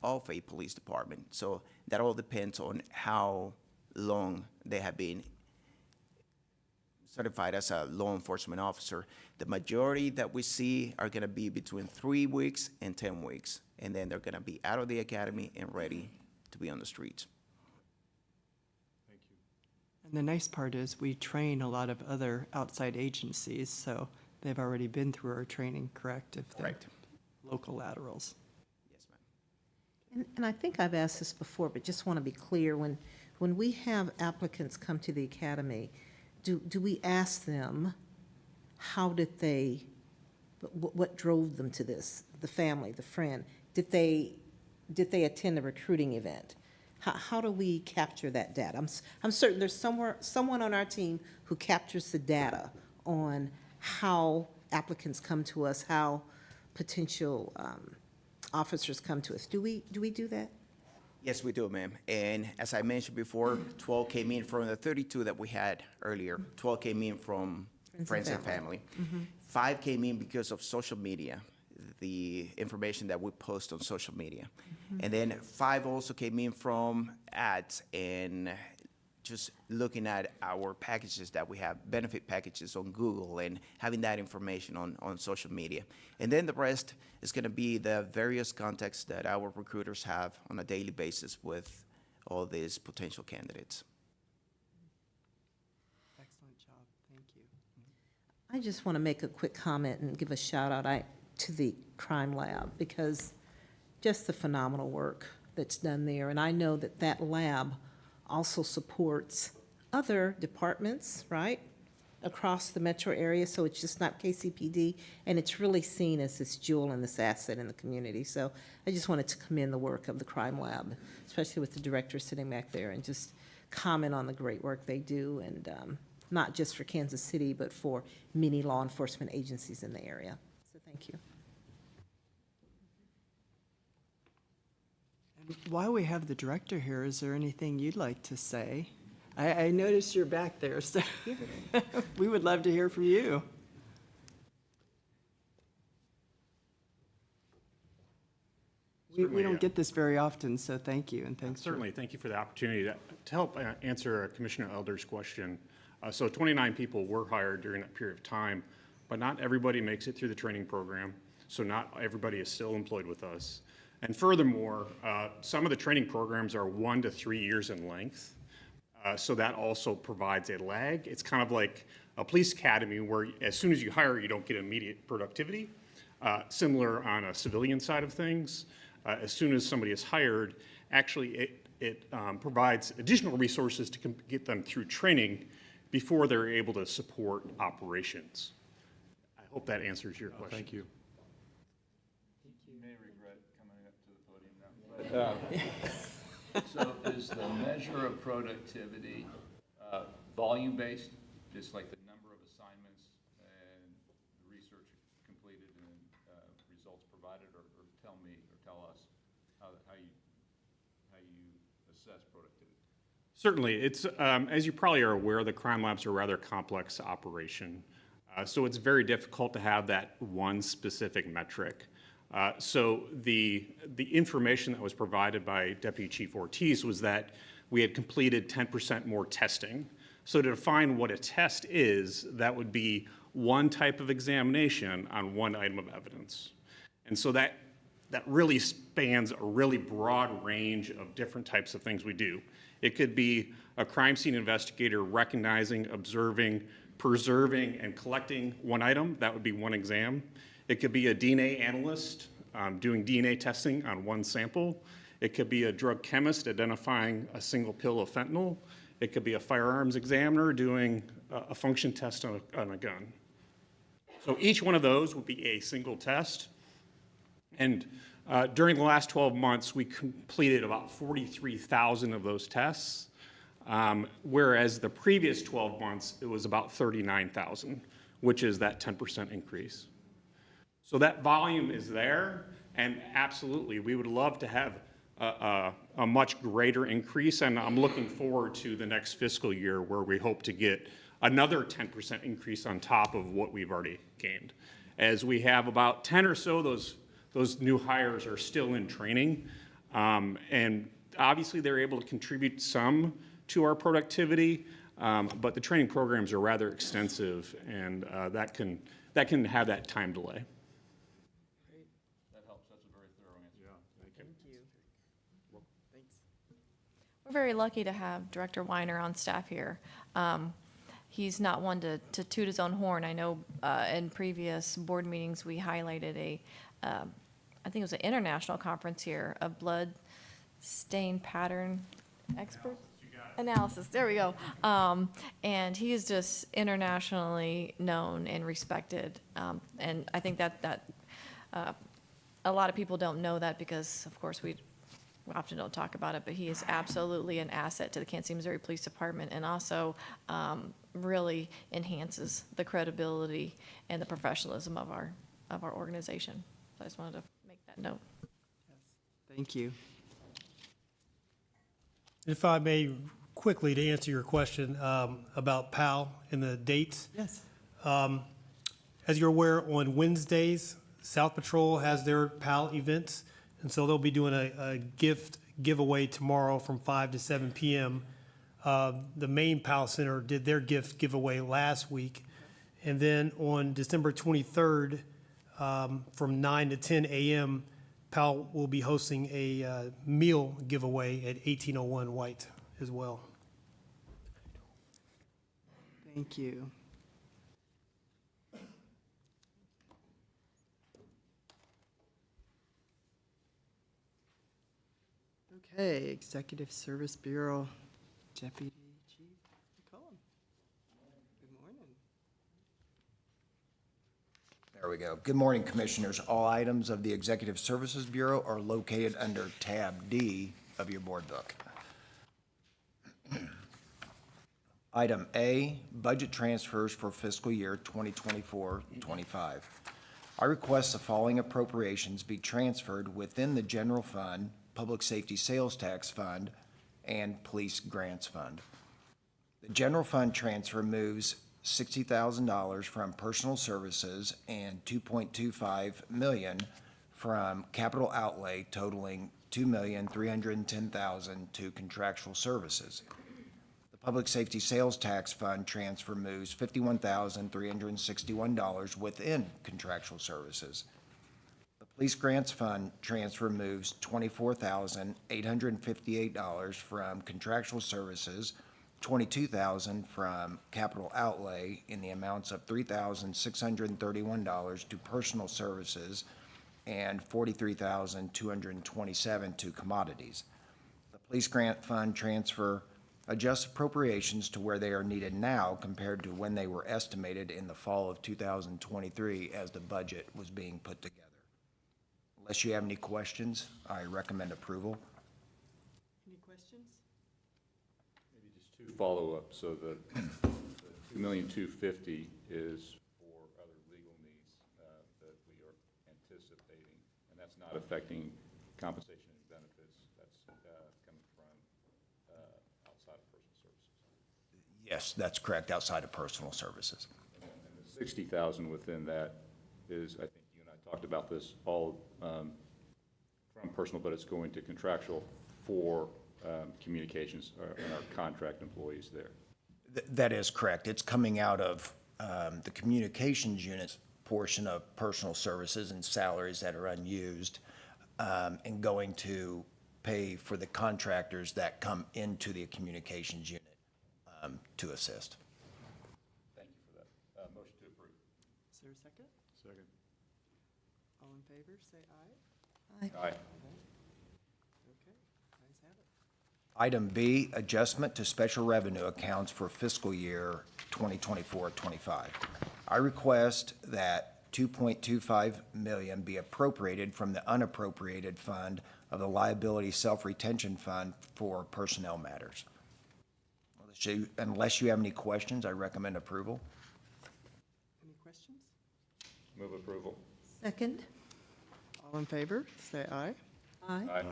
S11: of a police department. So that all depends on how long they have been certified as a law enforcement officer. The majority that we see are gonna be between 3 weeks and 10 weeks, and then they're gonna be out of the academy and ready to be on the streets.
S1: Thank you.
S2: And the nice part is we train a lot of other outside agencies, so they've already been through our training, correct? If they're
S11: Correct.
S2: local laterals.
S11: Yes, ma'am.
S7: And I think I've asked this before, but just want to be clear, when we have applicants come to the academy, do we ask them, how did they, what drove them to this? The family, the friend? Did they attend a recruiting event? How do we capture that data? I'm certain there's someone on our team who captures the data on how applicants come to us, how potential officers come to us. Do we do that?
S11: Yes, we do, ma'am. And as I mentioned before, 12 came in from the 32 that we had earlier. 12 came in from friends and family. 5 came in because of social media, the information that we post on social media. And then 5 also came in from ads and just looking at our packages that we have, benefit packages on Google and having that information on social media. And then the rest is going to be the various contacts that our recruiters have on a daily basis with all these potential candidates.
S2: Excellent job, thank you.
S7: I just want to make a quick comment and give a shout out to the crime lab, because just the phenomenal work that's done there. And I know that that lab also supports other departments, right, across the metro area, so it's just not KCPD, and it's really seen as this jewel and this asset in the community. So I just wanted to commend the work of the crime lab, especially with the director sitting back there, and just comment on the great work they do, and not just for Kansas City, but for many law enforcement agencies in the area. So thank you.
S2: While we have the director here, is there anything you'd like to say? I noticed you're back there, so we would love to hear from you. We
S12: Certainly,
S2: don't get this very often, so thank you, and thanks.
S12: Certainly, thank you for the opportunity to help answer Commissioner Elder's question. So 29 people were hired during that period of time, but not everybody makes it through the training program, so not everybody is still employed with us. And furthermore, some of the training programs are 1 to 3 years in length, so that also provides a lag. It's kind of like a police academy where as soon as you hire, you don't get immediate productivity. Similar on a civilian side of things. As soon as somebody is hired, actually it provides additional resources to get them through training before they're able to support operations. I hope that answers your question.
S1: Thank you.
S5: You may regret coming up to the podium now. So is the measure of productivity volume-based, just like the number of assignments and the research completed and results provided, or tell me or tell us how you assess productivity?
S12: Certainly. It's, as you probably are aware, the crime labs are a rather complex operation. So it's very difficult to have that one specific metric. So the information that was provided by Deputy Chief Ortiz was that we had completed 10% more testing. So to define what a test is, that would be one type of examination on one item of evidence. And so that really spans a really broad range of different types of things we do. It could be a crime scene investigator recognizing, observing, preserving, and collecting one item. That would be one exam. It could be a DNA analyst doing DNA testing on one sample. It could be a drug chemist identifying a single pill of fentanyl. It could be a firearms examiner doing a function test on a gun. So each one of those would be a single test. And during the last 12 months, we completed about 43,000 of those tests, whereas the previous 12 months, it was about 39,000, which is that 10% increase. So that volume is there, and absolutely, we would love to have a much greater increase, and I'm looking forward to the next fiscal year where we hope to get another 10% increase on top of what we've already gained. As we have about 10 or so, those new hires are still in training, and obviously they're able to contribute some to our productivity, but the training programs are rather extensive, and that can have that time delay.
S5: That helps. That's a very thorough answer.
S12: Yeah, thank you.
S2: Thanks.
S6: We're very lucky to have Director Weiner on staff here. He's not one to toot his own horn. I know in previous board meetings, we highlighted I think it was an international conference here, of blood stain pattern experts. Analysis, there we go. And he is just internationally known and respected. And I think that a lot of people don't know that because, of course, we often don't talk about it, but he is absolutely an asset to the Kansas City, Missouri Police Department, and also really enhances the credibility and the professionalism of our organization. So I just wanted to make that note.
S2: Thank you.
S10: If I may, quickly to answer your question about PAL and the dates.
S2: Yes.
S10: As you're aware, on Wednesdays, South Patrol has their PAL events, and so they'll be doing a gift giveaway tomorrow from 5 to 7 p.m. The main PAL Center did their gift giveaway last week. And then on December 23rd, from 9 to 10 a.m., PAL will be hosting a meal giveaway at 1801 White as well.
S2: Thank you. Okay, Executive Service Bureau Deputy Chief McCollum. Good morning.
S13: There we go. Good morning, Commissioners. All items of the Executive Services Bureau are located under tab D of your board book. Item A, budget transfers for fiscal year 2024-25. I request the following appropriations be transferred within the General Fund, Public Safety Sales Tax Fund, and Police Grants Fund. The General Fund transfer moves $60,000 from personal services and $2.25 million from capital outlay totaling $2,310,000 to contractual services. The Public Safety Sales Tax Fund transfer moves $51,361 within contractual services. The Police Grants Fund transfer moves $24,858 from contractual services, $22,000 from capital outlay in the amounts of $3,631 to personal services and $43,227 to commodities. The Police Grant Fund transfer adjusts appropriations to where they are needed now compared to when they were estimated in the fall of 2023 as the budget was being put together. Unless you have any questions, I recommend approval.
S2: Any questions?
S5: Maybe just two follow-ups. So the $2,250,000 is for other legal needs that we are anticipating, and that's not affecting compensation and benefits. That's coming from outside of personal services.
S13: Yes, that's correct, outside of personal services.
S5: And the $60,000 within that is, I think you and I talked about this, all from personal, but it's going to contractual for communications and our contract employees there.
S13: That is correct. It's coming out of the communications unit portion of personal services and salaries that are unused, and going to pay for the contractors that come into the communications unit to assist.
S5: Thank you for that. Motion to approve.
S2: Is there a second?
S5: Second.
S2: All in favor, say aye.
S5: Aye.
S2: Okay, ayes have it.
S13: Item B, adjustment to special revenue accounts for fiscal year 2024-25. I request that $2.25 million be appropriated from the unappropriated fund of the liability self-retention fund for personnel matters. Unless you have any questions, I recommend approval.
S2: Any questions?
S5: Move approval.
S7: Second?
S2: All in favor, say aye.
S7: Aye.
S5: Aye.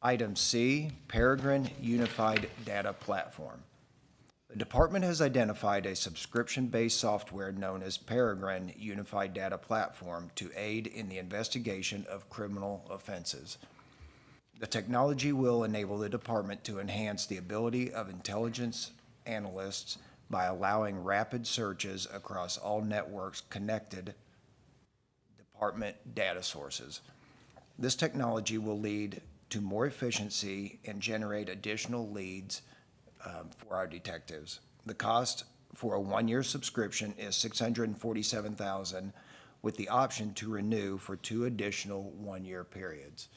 S13: Item C, Peregrine Unified Data Platform. The department has identified a subscription-based software known as Peregrine Unified Data Platform to aid in the investigation of criminal offenses. The technology will enable the department to enhance the ability of intelligence analysts by allowing rapid searches across all networks connected department data sources. This technology will lead to more efficiency and generate additional leads for our detectives. The cost for a one-year subscription is $647,000 with the option to renew for 2 additional one-year periods.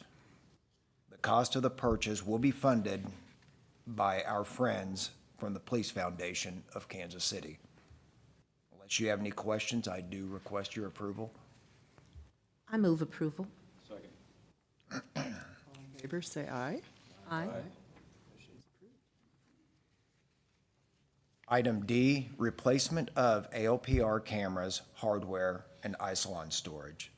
S13: The cost of the purchase will be funded by our friends from the Police Foundation of Kansas City. Unless you have any questions, I do request your approval.
S7: I move approval.
S5: Second.
S2: All in favor, say aye.
S7: Aye.
S2: Motion's approved.
S13: Item D, replacement of ALPR cameras, hardware, and Isilon storage.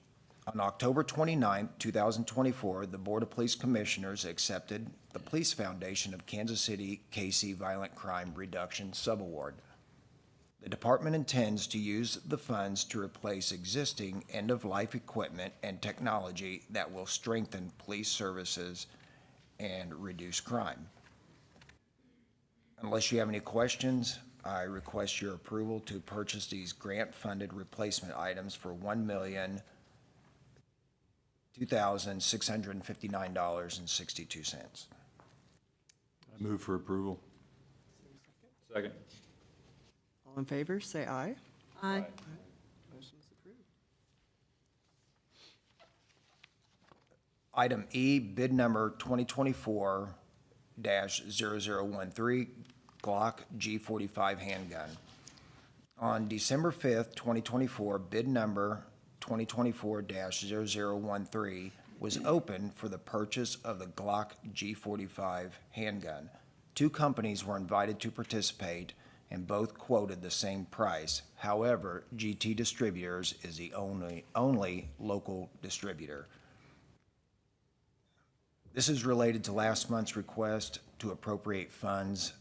S13: On October 29, 2024, the Board of Police Commissioners accepted the Police Foundation of Kansas City KC Violent Crime Reduction Subaward. The department intends to use the funds to replace existing end-of-life equipment and technology that will strengthen police services and reduce crime. Unless you have any questions, I request your approval to purchase these grant-funded replacement items for $1,002,659.62.
S1: I move for approval.
S5: Second.
S2: All in favor, say aye.
S7: Aye.
S2: Motion is approved.
S13: Item E, bid number 2024-0013, Glock G45 handgun. On December 5th, 2024, bid number 2024-0013 was opened for the purchase of the Glock G45 handgun. Two companies were invited to participate, and both quoted the same price. However, GT Distributors is the only local distributor. This is related to last month's request to appropriate funds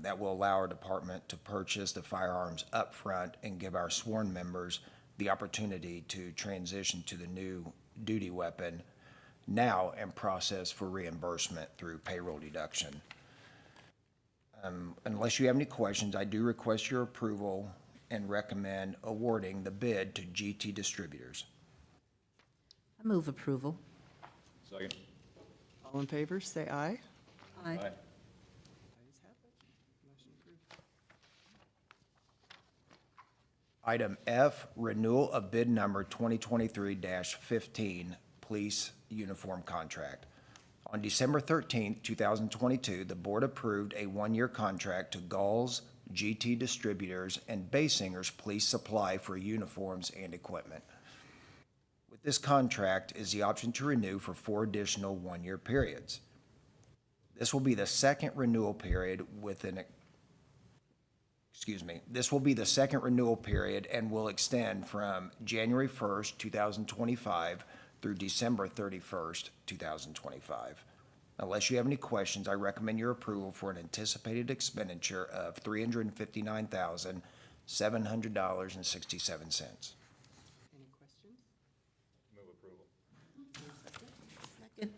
S13: that will allow our department to purchase the firearms upfront and give our sworn members the opportunity to transition to the new duty weapon now and process for reimbursement through payroll deduction. Unless you have any questions, I do request your approval and recommend awarding the bid to GT Distributors.
S7: I move approval.
S5: Second.
S2: All in favor, say aye.
S7: Aye.
S2: Ayes have it. Motion approved.
S13: Item F, renewal of bid number 2023-15, police uniform contract. On December 13, 2022, the board approved a one-year contract to Gauls, GT Distributors, and Basingers Police Supply for uniforms and equipment. With this contract is the option to renew for 4 additional one-year periods. This will be the second renewal period this will be the second renewal period and will extend from January 1st, 2025 through December 31st, 2025. Unless you have any questions, I recommend your approval for an anticipated expenditure of $359,700.67.
S2: Any questions?
S5: Move approval.
S7: Second.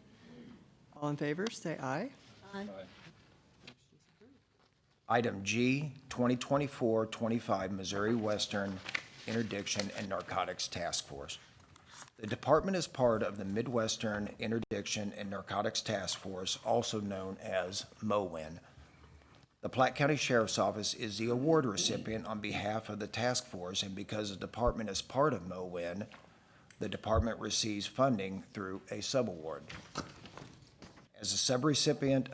S2: All in favor, say aye.
S7: Aye.
S13: Item G, 2024-25 Missouri Western Interdiction and Narcotics Task Force. The department is part of the Midwestern Interdiction and Narcotics Task Force, also known as MOWIN. The Platte County Sheriff's Office is the award recipient on behalf of the task force, and because the department is part of MOWIN, the department receives funding through a subaward. As a subrecipient,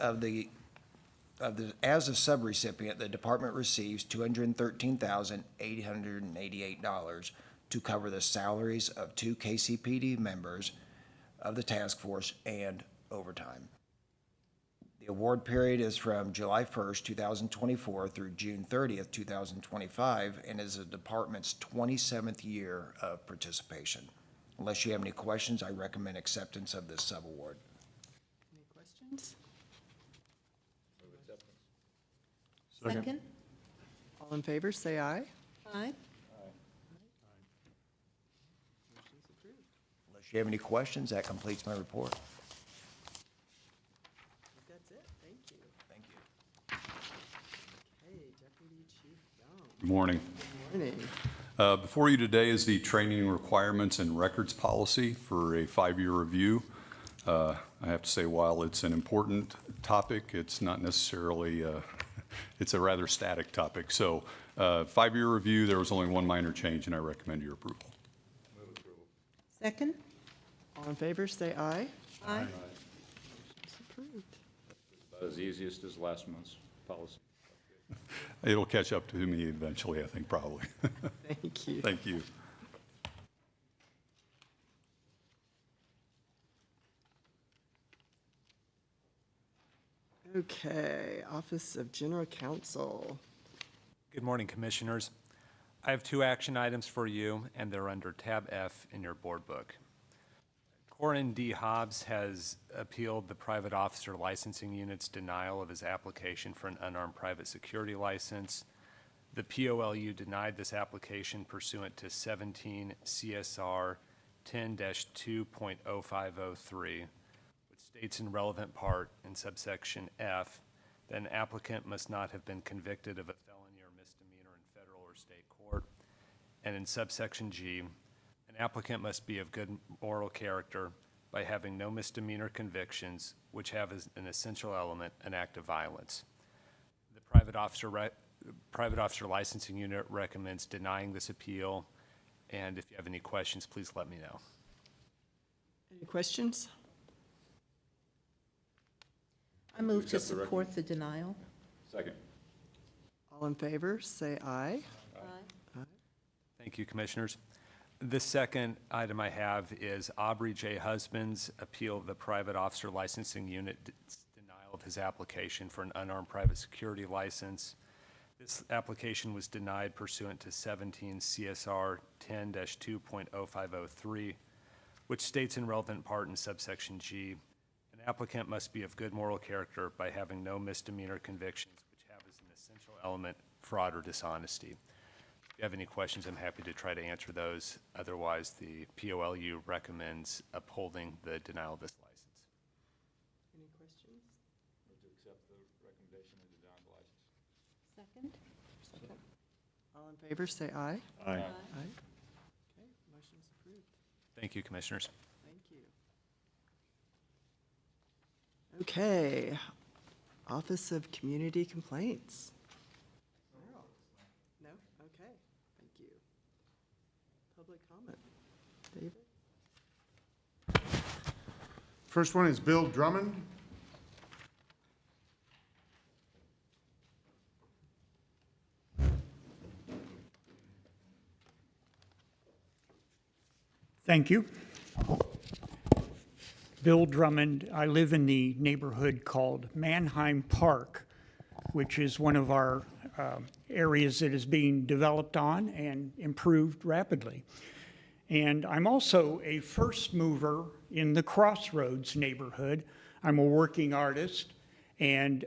S13: the department receives $213,888 to cover the salaries of 2 KCPD members of the task force and overtime. The award period is from July 1st, 2024 through June 30th, 2025, and is the department's 27th year of participation. Unless you have any questions, I recommend acceptance of this subaward.
S2: Any questions?
S5: Move acceptance.
S7: Second.
S2: All in favor, say aye.
S7: Aye.
S2: Motion's approved.
S13: Unless you have any questions, that completes my report.
S2: I think that's it. Thank you.
S13: Thank you.
S2: Okay, Deputy Chief Young.
S14: Good morning.
S2: Good morning.
S14: Before you today is the training requirements and records policy for a 5-year review. I have to say, while it's an important topic, it's not necessarily, it's a rather static topic. So 5-year review, there was only one minor change, and I recommend your approval.
S5: Move approval.
S7: Second.
S2: All in favor, say aye.
S7: Aye.
S2: Motion's approved.
S5: About as easiest as last month's policy.
S14: It'll catch up to me eventually, I think, probably.
S2: Thank you.
S14: Thank you.
S2: Okay, Office of General Counsel.
S15: Good morning, Commissioners. I have 2 action items for you, and they're under tab F in your board book. Corin D. Hobbs has appealed the private officer licensing unit's denial of his application for an unarmed private security license. The POLU denied this application pursuant to 17 CSR 10-2.0503, which states in relevant part in subsection F that an applicant must not have been convicted of a felony or misdemeanor in federal or state court. And in subsection G, an applicant must be of good moral character by having no misdemeanor convictions, which have as an essential element an act of violence. The private officer licensing unit recommends denying this appeal, and if you have any questions, please let me know.
S2: Any questions?
S7: I move to
S5: Accept the
S7: support the denial.
S5: Second.
S2: All in favor, say aye.
S15: Thank you, Commissioners. The second item I have is Aubrey J. Husband's appeal of the private officer licensing unit's denial of his application for an unarmed private security license. This application was denied pursuant to 17 CSR 10-2.0503, which states in relevant part in subsection G, an applicant must be of good moral character by having no misdemeanor convictions which have as an essential element fraud or dishonesty. If you have any questions, I'm happy to try to answer those. Otherwise, the POLU recommends upholding the denial of this license.
S2: Any questions?
S5: Move to accept the recommendation and deny the license.
S7: Second.
S2: Second. All in favor, say aye.
S1: Aye.
S2: Aye. Okay, motion's approved.
S15: Thank you, Commissioners.
S2: Thank you. Okay, Office of Community Complaints. No? Okay, thank you. Public comment. David?
S16: First one is Bill Drummond.
S17: Thank you. Bill Drummond. I live in the neighborhood called Mannheim Park, which is one of our areas that is being developed on and improved rapidly. And I'm also a first mover in the Crossroads neighborhood. I'm a working artist, and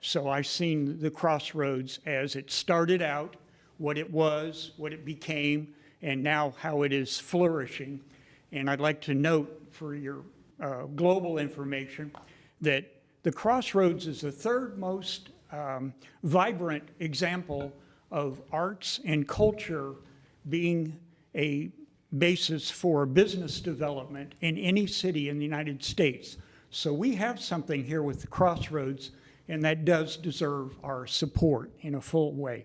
S17: so I've seen the Crossroads as it started out, what it was, what it became, and now how it is flourishing. And I'd like to note for your global information that the Crossroads is the third most vibrant example of arts and culture being a basis for business development in any city in the United States. So we have something here with the Crossroads, and that does deserve our support in a full way.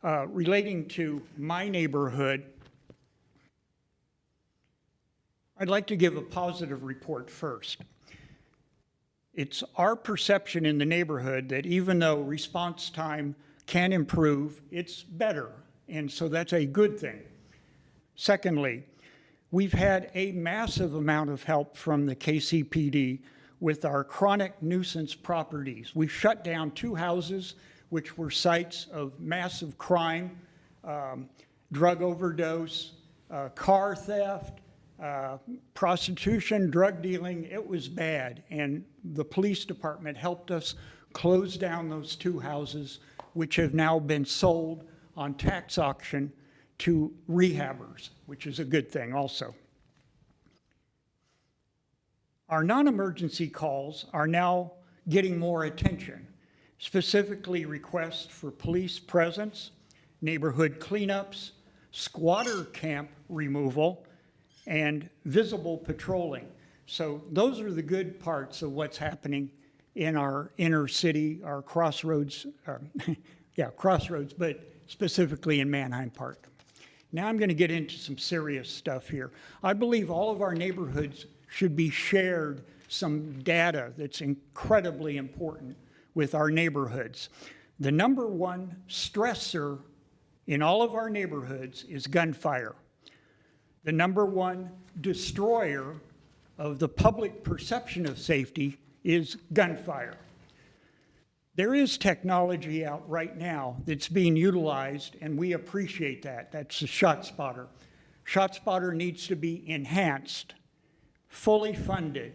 S17: Relating to my neighborhood, I'd like to give a positive report first. It's our perception in the neighborhood that even though response time can improve, it's better, and so that's a good thing. Secondly, we've had a massive amount of help from the KCPD with our chronic nuisance properties. We've shut down 2 houses which were sites of massive crime, drug overdose, car theft, prostitution, drug dealing. It was bad, and the police department helped us close down those 2 houses, which have now been sold on tax auction to rehabbers, which is a good thing also. Our non-emergency calls are now getting more attention, specifically requests for police presence, neighborhood cleanups, squatter camp removal, and visible patrolling. So those are the good parts of what's happening in our inner city, our Crossroads, Crossroads, but specifically in Mannheim Park. Now I'm going to get into some serious stuff here. I believe all of our neighborhoods should be shared some data that's incredibly important with our neighborhoods. The number one stressor in all of our neighborhoods is gunfire. The number one destroyer of the public perception of safety is gunfire. There is technology out right now that's being utilized, and we appreciate that. That's the ShotSpotter. ShotSpotter needs to be enhanced fully funded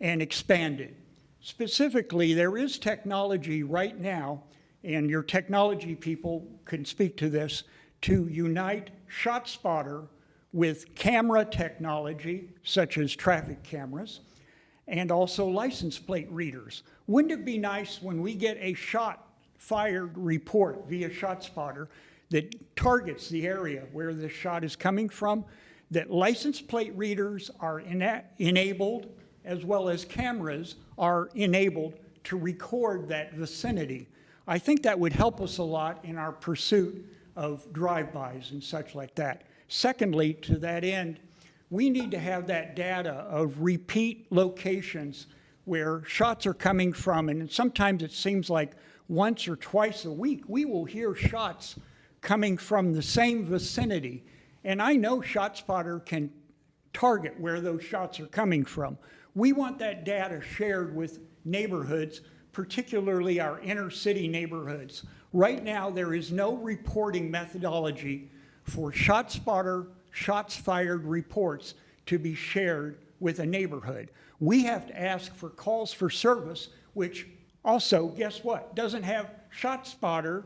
S17: and expanded. Specifically, there is technology right now, and your technology people can speak to this, to unite ShotSpotter with camera technology, such as traffic cameras, and also license plate readers. Wouldn't it be nice when we get a shot fired report via ShotSpotter that targets the area where the shot is coming from, that license plate readers are enabled, as well as cameras are enabled to record that vicinity? I think that would help us a lot in our pursuit of drive-bys and such like that. Secondly, to that end, we need to have that data of repeat locations where shots are coming from, and sometimes it seems like once or twice a week, we will hear shots coming from the same vicinity. And I know ShotSpotter can target where those shots are coming from. We want that data shared with neighborhoods, particularly our inner city neighborhoods. Right now, there is no reporting methodology for ShotSpotter shots fired reports to be shared with a neighborhood. We have to ask for calls for service, which also, guess what, doesn't have ShotSpotter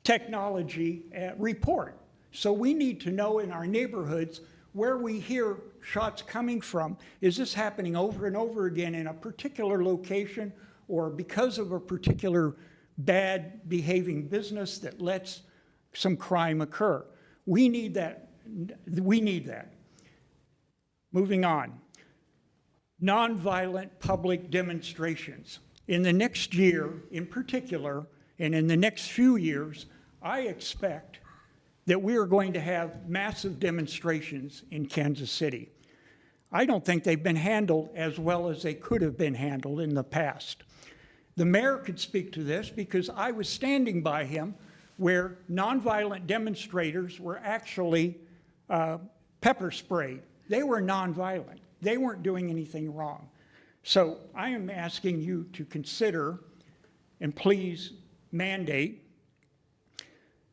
S17: technology report. So we need to know in our neighborhoods where we hear shots coming from. Is this happening over and over again in a particular location, or because of a particular bad behaving business that lets some crime occur? We need that. We need that. Moving on. Nonviolent public demonstrations. In the next year, in particular, and in the next few years, I expect that we are going to have massive demonstrations in Kansas City. I don't think they've been handled as well as they could have been handled in the past. The mayor could speak to this because I was standing by him where nonviolent demonstrators were actually pepper sprayed. They were nonviolent. They weren't doing anything wrong. So I am asking you to consider and please mandate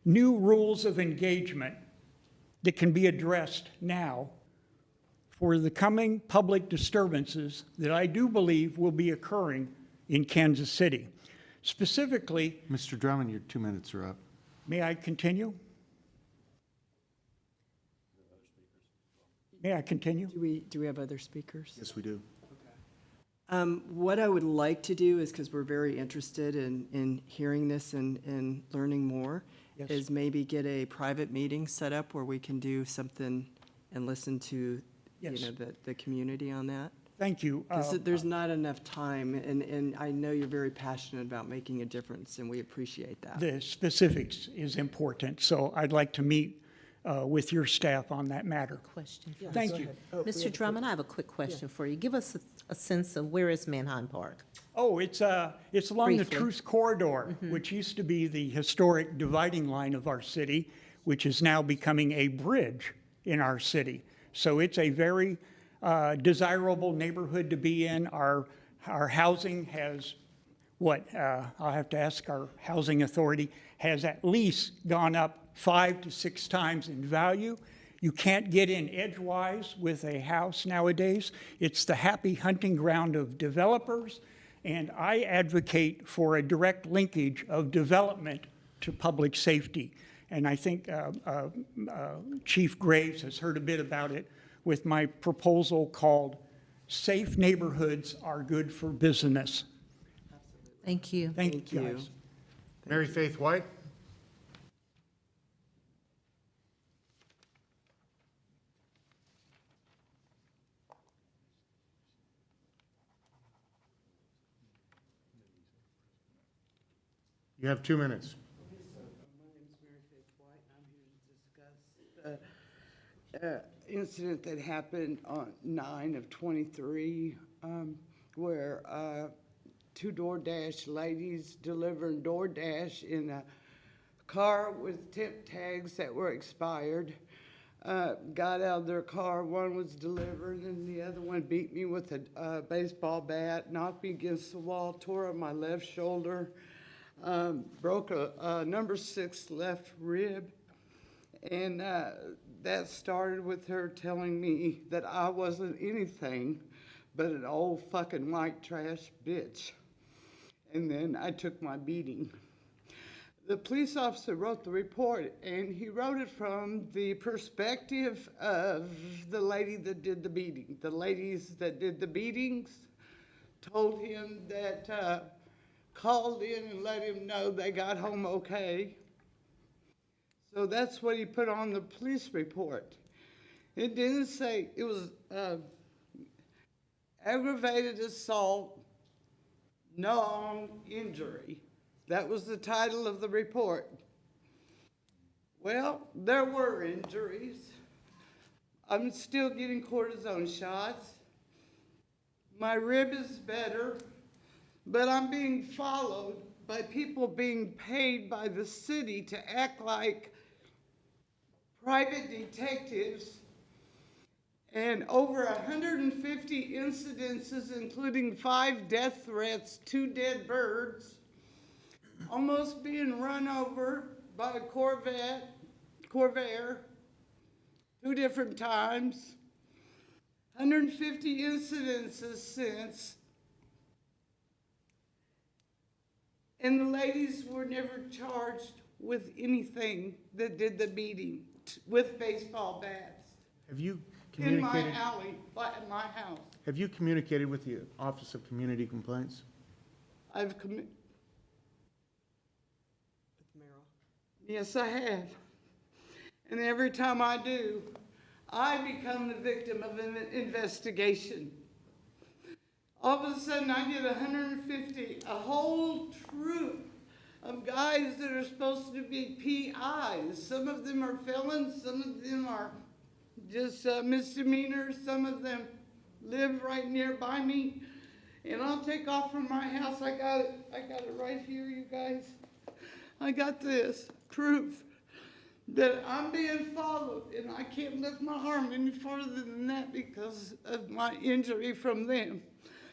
S17: new rules of engagement that can be addressed now for the coming public disturbances that I do believe will be occurring in Kansas City. Specifically,
S16: Mr. Drummond, your 2 minutes are up.
S17: may I continue? May I continue?
S2: Do we have other speakers?
S16: Yes, we do.
S2: What I would like to do is, because we're very interested in hearing this and learning more,
S17: Yes.
S2: is maybe get a private meeting set up where we can do something and listen to,
S17: Yes.
S2: the community on that.
S17: Thank you.
S2: 'Cause there's not enough time, and I know you're very passionate about making a difference, and we appreciate that.
S17: The specifics is important, so I'd like to meet with your staff on that matter.
S7: Question.
S17: Thank you.
S7: Mr. Drummond, I have a quick question for you. Give us a sense of where is Manheim Park?
S17: Oh, it's along the
S7: Briefly.
S17: Truth Corridor, which used to be the historic dividing line of our city, which is now becoming a bridge in our city. So it's a very desirable neighborhood to be in. Our housing has, I'll have to ask our housing authority, has at least gone up 5 to 6 times in value. You can't get in edgewise with a house nowadays. It's the happy hunting ground of developers, and I advocate for a direct linkage of development to public safety. And I think Chief Graves has heard a bit about it with my proposal called Safe Neighborhoods Are Good for Business.
S7: Thank you.
S17: Thank you, guys.
S16: Mary Faith White? You have 2 minutes.
S18: My name is Mary Faith White, and I'm here to discuss the incident that happened on 9/23, where 2 DoorDash ladies delivering DoorDash in a car with tip tags that were expired. Got out of their car, one was delivered, and the other one beat me with a baseball bat, knocked me against the wall, tore up my left shoulder, broke a number 6 left rib, And that started with her telling me that I wasn't anything but an old fucking white trash bitch. And then I took my beating. The police officer wrote the report, and he wrote it from the perspective of the lady that did the beating. The ladies that did the beatings told him that, called in and let him know they got home okay. So that's what he put on the police report. It didn't say, it was aggravated assault, no injury. That was the title of the report. Well, there were injuries. I'm still getting cortisone shots. My rib is better, but I'm being followed by people being paid by the city to act like private detectives, and over 150 incidences, including 5 death threats, 2 dead birds, almost being run over by a Corvair, 2 different times, 150 incidences since, and the ladies were never charged with anything that did the beating with baseball bats.
S16: Have you
S18: In my
S16: communicated?
S18: alley, at my house.
S16: Have you communicated with the Office of Community Complaints?
S18: Yes, I have. And every time I do, I become the victim of an investigation. All of a sudden, I get 150, a whole troop of guys that are supposed to be PIs. Some of them are felons, some of them are just misdemeanors, some of them live right nearby me. And I'll take off from my house. I got it right here, you guys. I got this proof that I'm being followed, and I can't lift my arm any farther than that because of my injury from them.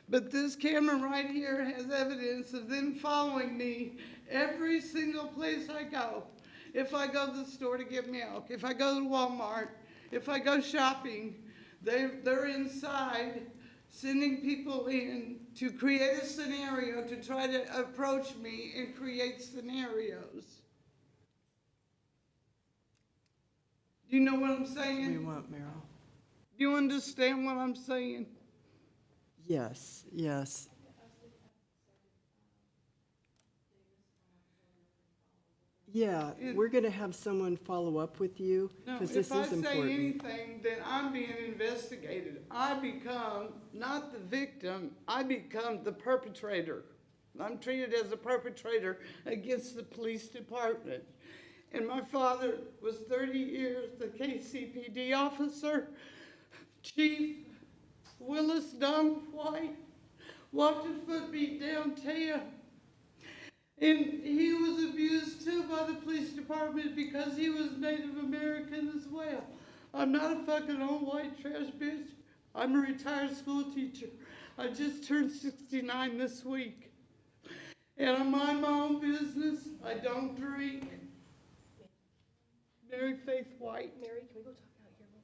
S18: But this camera right here has evidence of them following me every single place I go. If I go to the store to get milk, if I go to Walmart, if I go shopping, they're inside sending people in to create a scenario to try to approach me and create scenarios. Do you know what I'm saying?
S2: We want Meryl.
S18: Do you understand what I'm saying?
S2: Yes, yes. Yeah, we're going to have someone follow up with you
S18: No,
S2: because this
S18: if I
S2: is
S18: say
S2: important.
S18: anything, then I'm being investigated. I become not the victim, I become the perpetrator. I'm treated as a perpetrator against the police department. And my father was 30 years the KCPD officer. Chief Willis Don White walked a footbeat downtown. And he was abused too by the police department because he was Native American as well. I'm not a fucking old white trash bitch. I'm a retired school teacher. I just turned 69 this week. And I mind my own business. I don't drink. Mary Faith White.
S6: Mary, can we go talk out here?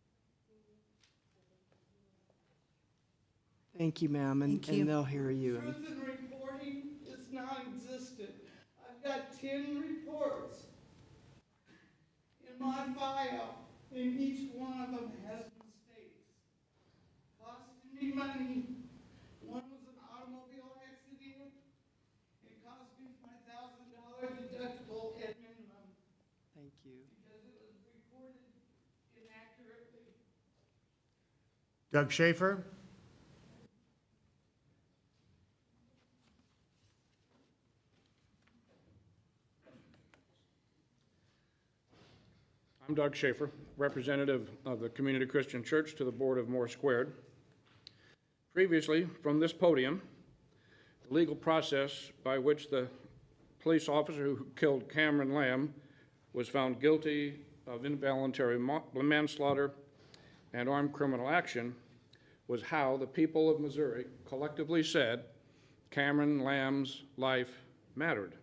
S2: Thank you, ma'am, and they'll hear you.
S18: Truth in reporting is non-existent. I've got 10 reports in my file, and each one of them has mistakes. Costing me money. One was an automobile accident. It cost me $5,000 deductible at minimum.
S2: Thank you.
S18: Because it was recorded inaccurately.
S16: Doug Schaefer?
S19: I'm Doug Schaefer, representative of the Community Christian Church to the Board of Moore Squared. Previously, from this podium, the legal process by which the police officer who killed Cameron Lamb was found guilty of involuntary manslaughter and armed criminal action was how the people of Missouri collectively said Cameron Lamb's life mattered.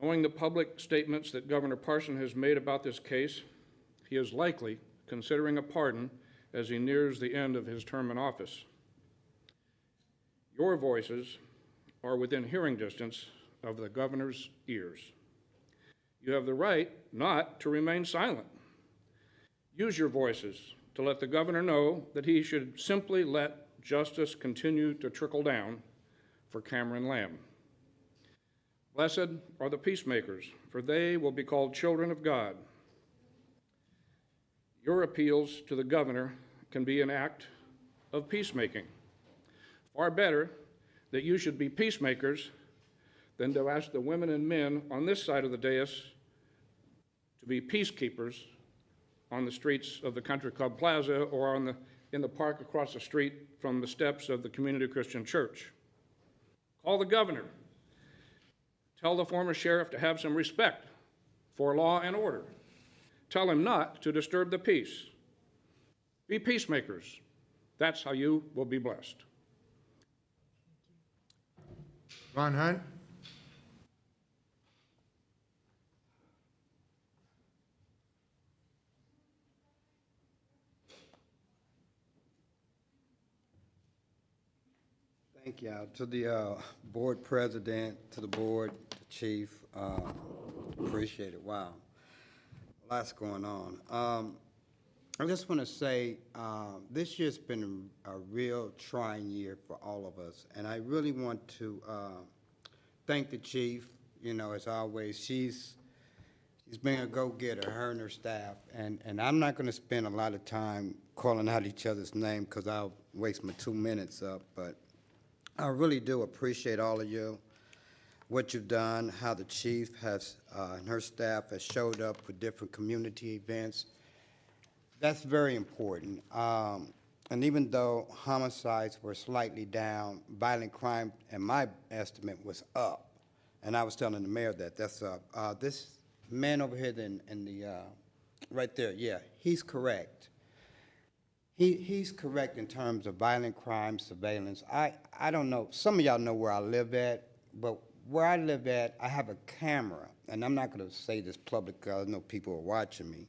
S19: Knowing the public statements that Governor Parson has made about this case, he is likely considering a pardon as he nears the end of his term in office. Your voices are within hearing distance of the governor's ears. You have the right not to remain silent. Use your voices to let the governor know that he should simply let justice continue to trickle down for Cameron Lamb. Blessed are the peacemakers, for they will be called children of God. Your appeals to the governor can be an act of peacemaking. Far better that you should be peacemakers than to ask the women and men on this side of the dais to be peacekeepers on the streets of the Country Club Plaza or in the park across the street from the steps of the Community Christian Church. Call the governor. Tell the former sheriff to have some respect for law and order. Tell him not to disturb the peace. Be peacemakers. That's how you will be blessed.
S16: Ron Hunt?
S20: Thank you. To the board president, to the board, the chief, appreciate it. Wow, lots going on. I just want to say this year's been a real trying year for all of us, and I really want to thank the chief. You know, as always, she's been a go-getter, her and her staff, and I'm not going to spend a lot of time calling out each other's name because I'll waste my 2 minutes up, but I really do appreciate all of you, what you've done, how the chief has and her staff has showed up for different community events. That's very important. And even though homicides were slightly down, violent crime, in my estimate, was up. And I was telling the mayor that that's up. This man over here in the right there, yeah, he's correct. He's correct in terms of violent crime surveillance. I don't know, some of y'all know where I live at, but where I live at, I have a camera, and I'm not gonna say this publicly, I know people are watching me,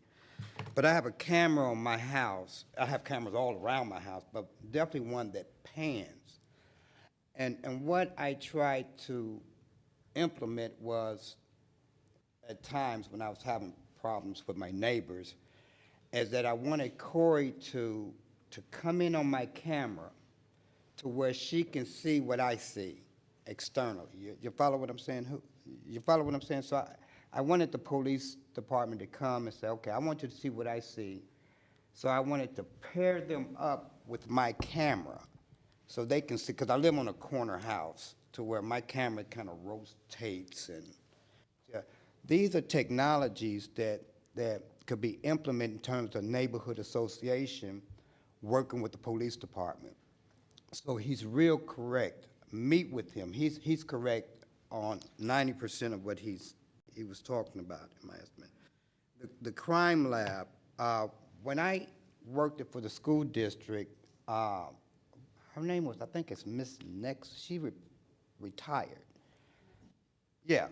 S20: but I have a camera on my house. I have cameras all around my house, but definitely one that pans. And what I tried to implement was, at times when I was having problems with my neighbors, is that I wanted Corey to come in on my camera to where she can see what I see externally. You follow what I'm saying? You follow what I'm saying? So I wanted the police department to come and say, okay, I want you to see what I see. So I wanted to pair them up with my camera so they can see, because I live on a corner house to where my camera kind of rotates. And yeah, these are technologies that could be implemented in terms of neighborhood association working with the police department. So he's real correct. Meet with him. He's correct on 90% of what he was talking about, in my estimate. The crime lab, when I worked it for the school district, her name was, I think it's Miss Nex, she retired. Yeah.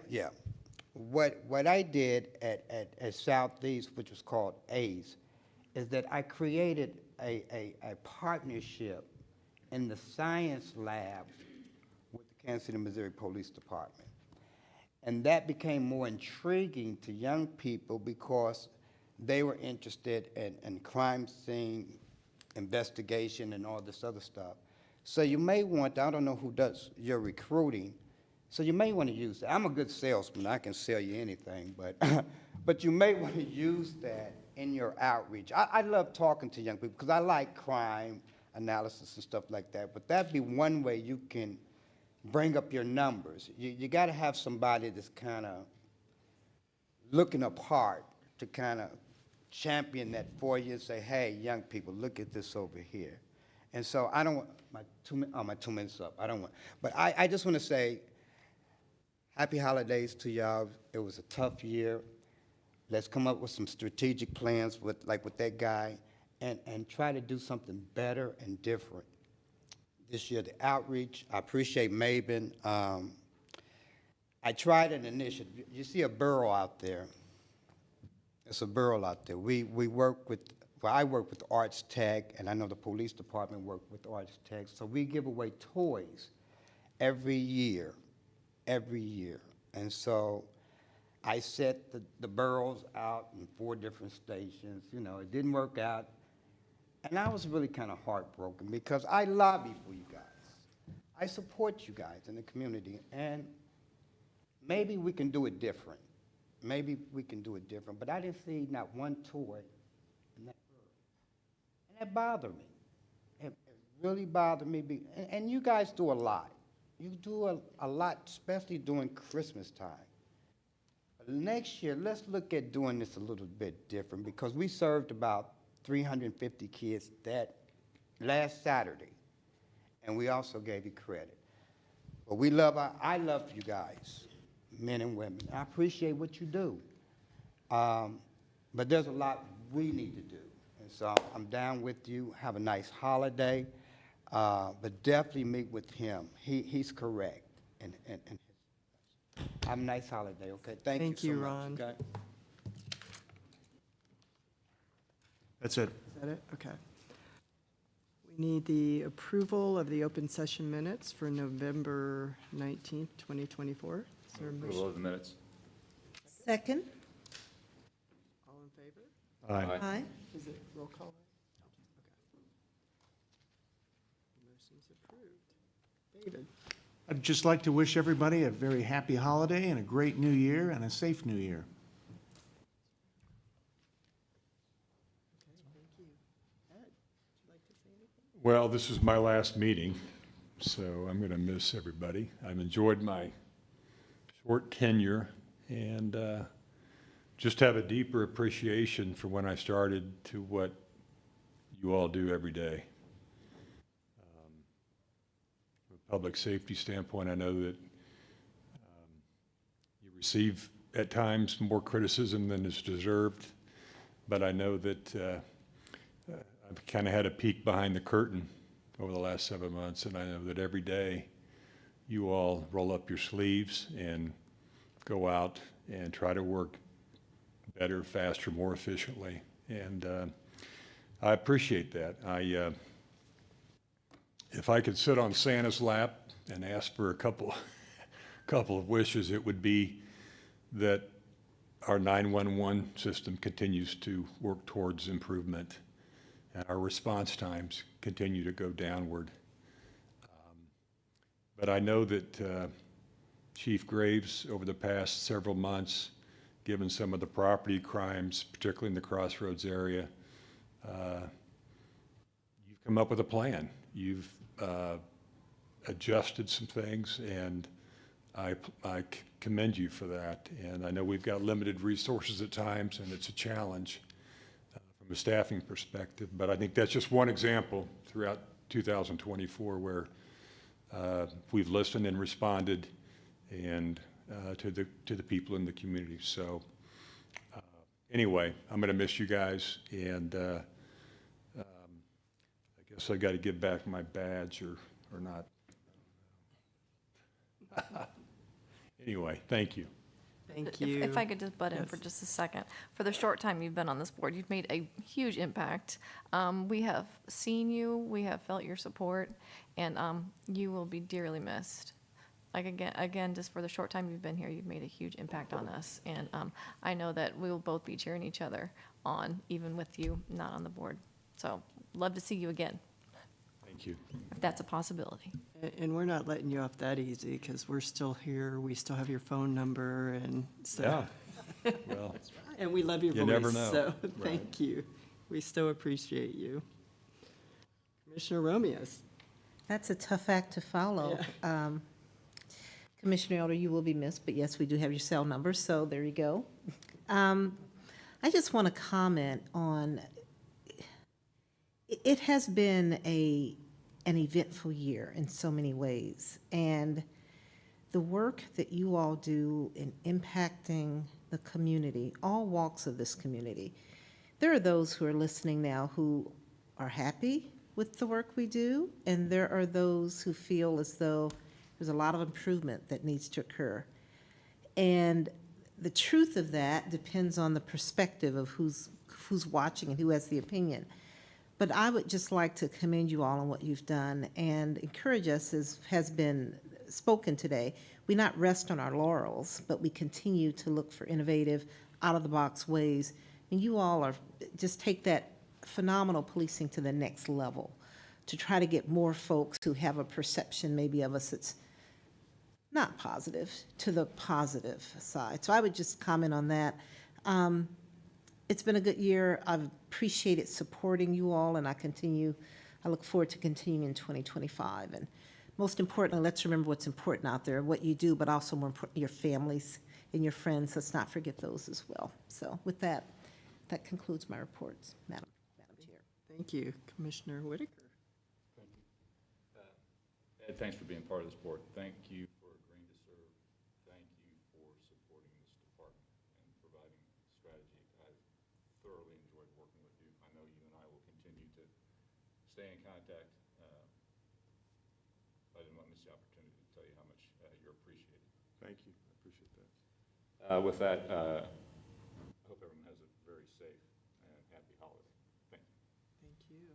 S20: What I did at Southeast, which was called ACE, is that I created a partnership in the science lab with the Kansas City, Missouri Police Department. And that became more intriguing to young people because they were interested in crime scene investigation and all this other stuff. So you may want, I don't know who does your recruiting, so you may want to use that. I'm a good salesman, I can sell you anything, but you may want to use that in your outreach. I love talking to young people because I like crime analysis and stuff like that, but that'd be one way you can bring up your numbers. You got to have somebody that's kind of looking apart to kind of champion that for you and say, hey, young people, look at this over here. And so I don't want, my 2 minutes up, I don't want, but I just want to say, happy holidays to y'all. It was a tough year. Let's come up with some strategic plans with that guy and try to do something better and different. This year, the outreach, I appreciate Maven. I I tried an initiative. You see a borough out there. It's a borough out there. We work with, well, I work with Arts Tech, and I know the police department work with Arts Tech. So we give away toys every year. And so I set the boroughs out in 4 different stations. You know, it didn't work out. And I was really kind of heartbroken because I lobby for you guys. I support you guys in the community, and maybe we can do it different. But I didn't see not one toy in that borough. And that bothered me. It really bothered me. And you guys do a lot. You do a lot, especially during Christmas time. But next year, let's look at doing this a little bit different, because we served about 350 kids that last Saturday, and we also gave you credit. But I love you guys, men and women. I appreciate what you do. But there's a lot we need to do. And so I'm down with you. Have a nice holiday. But definitely meet with him. He's correct. And have a nice holiday, okay? Thank you so much.
S2: Ron.
S20: Okay?
S16: That's it.
S2: Is that it? Okay. We need the approval of the open session minutes for November 19th, 2024. Is there a
S5: Approval
S2: motion?
S5: of the minutes.
S7: Second?
S2: All in favor?
S1: Aye.
S7: Aye.
S2: Is it roll call? Motion's approved. David?
S16: I'd just like to wish everybody a very happy holiday and a great new year and a safe new year.
S2: Okay, thank you. Ed, would you like to say anything?
S1: Well, this is my last meeting, so I'm going to miss everybody. I've enjoyed my short tenure and just have a deeper appreciation for when I started to what you all do every day. From a public safety standpoint, I know that you receive at times more criticism than is deserved, but I know that I've kind of had a peek behind the curtain over the last 7 months, and I know that every day you all roll up your sleeves and go out and try to work better, faster, more efficiently. And I appreciate that. If I could sit on Santa's lap and ask for a couple of wishes, it would be that our 911 system continues to work towards improvement and our response times continue to go downward. But I know that Chief Graves, over the past several months, given some of the property crimes, particularly in the Crossroads area, you've come up with a plan. You've adjusted some things, and I commend you for that. And I know we've got limited resources at times, and it's a challenge from a staffing perspective. But I think that's just one example throughout 2024 where we've listened and responded and to the people in the community. So anyway, I'm going to miss you guys, and I guess I got to give back my badge or not. Anyway, thank you.
S2: Thank you.
S6: If I could just butt in
S2: Yes.
S6: for just a second. For the short time you've been on this board, you've made a huge impact. We have seen you, we have felt your support, and you will be dearly missed. Like again, just for the short time you've been here, you've made a huge impact on us. And I know that we will both be cheering each other on, even with you not on the board. So love to see you again,
S1: Thank you.
S6: if that's a possibility.
S2: And we're not letting you off that easy, because we're still here. We still have your phone number, and so.
S1: Yeah. Well,
S2: And we love your voice.
S1: you never know.
S2: So,
S1: Right.
S2: thank you. We still appreciate you. Commissioner Romeos.
S7: That's a tough act to follow. Commissioner Elder, you will be missed, but yes, we do have your cell number, so there you go. I just want to comment on, it has been an eventful year in so many ways, and the work that you all do in impacting the community, all walks of this community. There are those who are listening now who are happy with the work we do, and there are those who feel as though there's a lot of improvement that needs to occur. And the truth of that depends on the perspective of who's watching and who has the opinion. But I would just like to commend you all on what you've done and encourage us, as has been spoken today. We not rest on our laurels, but we continue to look for innovative, out-of-the-box ways. And you all are, just take that phenomenal policing to the next level to try to get more folks who have a perception maybe of us that's not positive to the positive side. So I would just comment on that. It's been a good year. I've appreciated supporting you all, and I look forward to continuing in 2025. And most importantly, let's remember what's important out there, what you do, but also more important, your families and your friends. Let's not forget those as well. So with that, that concludes my reports, Madam Chair.
S2: Thank you, Commissioner Whitaker.
S5: Thank you. Ed, thanks for being part of this board. Thank you for agreeing to serve. Thank you for supporting this department and providing strategy. I thoroughly enjoyed working with you. I know you and I will continue to stay in contact. I didn't want to miss the opportunity to tell you how much you're appreciated.
S1: Thank you. I appreciate that.
S5: With that, I hope everyone has a very safe and happy holiday. Thank you.
S2: Thank you.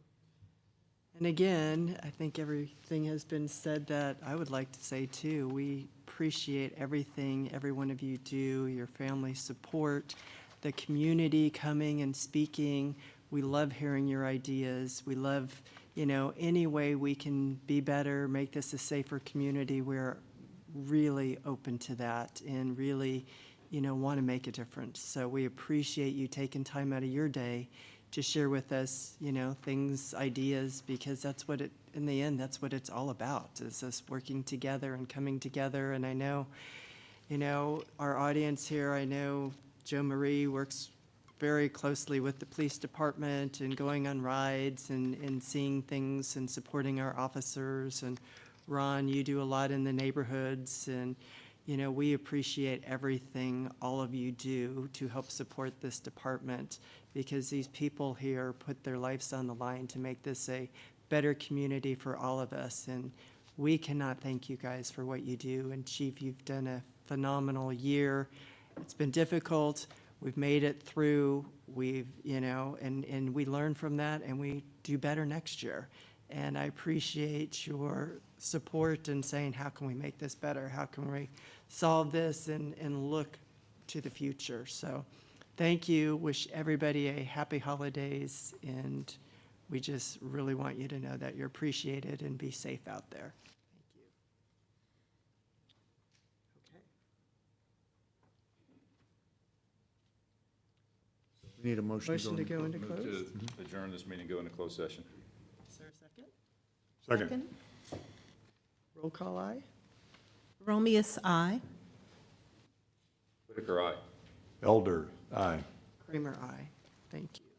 S2: And again, I think everything has been said that I would like to say too. We appreciate everything every one of you do, your family support, the community coming and speaking. We love hearing your ideas. We love, any way we can be better, make this a safer community. We're really open to that and really, want to make a difference. So we appreciate you taking time out of your day to share with us, things, ideas, because that's what in the end, that's what it's all about, is us working together and coming together. And I know, our audience here, I know Jo Marie works very closely with the police department and going on rides and seeing things and supporting our officers. And Ron, you do a lot in the neighborhoods, and we appreciate everything all of you do to help support this department, because these people here put their lives on the line to make this a better community for all of us. And we cannot thank you guys for what you do. And Chief, you've done a phenomenal year. It's been difficult. We've made it through. We've, and we learn from that, and we do better next year. And I appreciate your support in saying, how can we make this better? How can we solve this and look to the future? So thank you. Wish everybody a happy holidays. And we just really want you to know that you're appreciated and be safe out there.
S16: We need a motion
S2: Motion to go into
S5: Move
S2: close?
S5: to adjourn this meeting, go into closed session.
S2: Is there a second?
S1: Second.
S2: Roll call, aye?
S7: Romeus, aye.
S5: Whitaker, aye.
S1: Elder, aye.
S2: Kramer, aye. Thank you.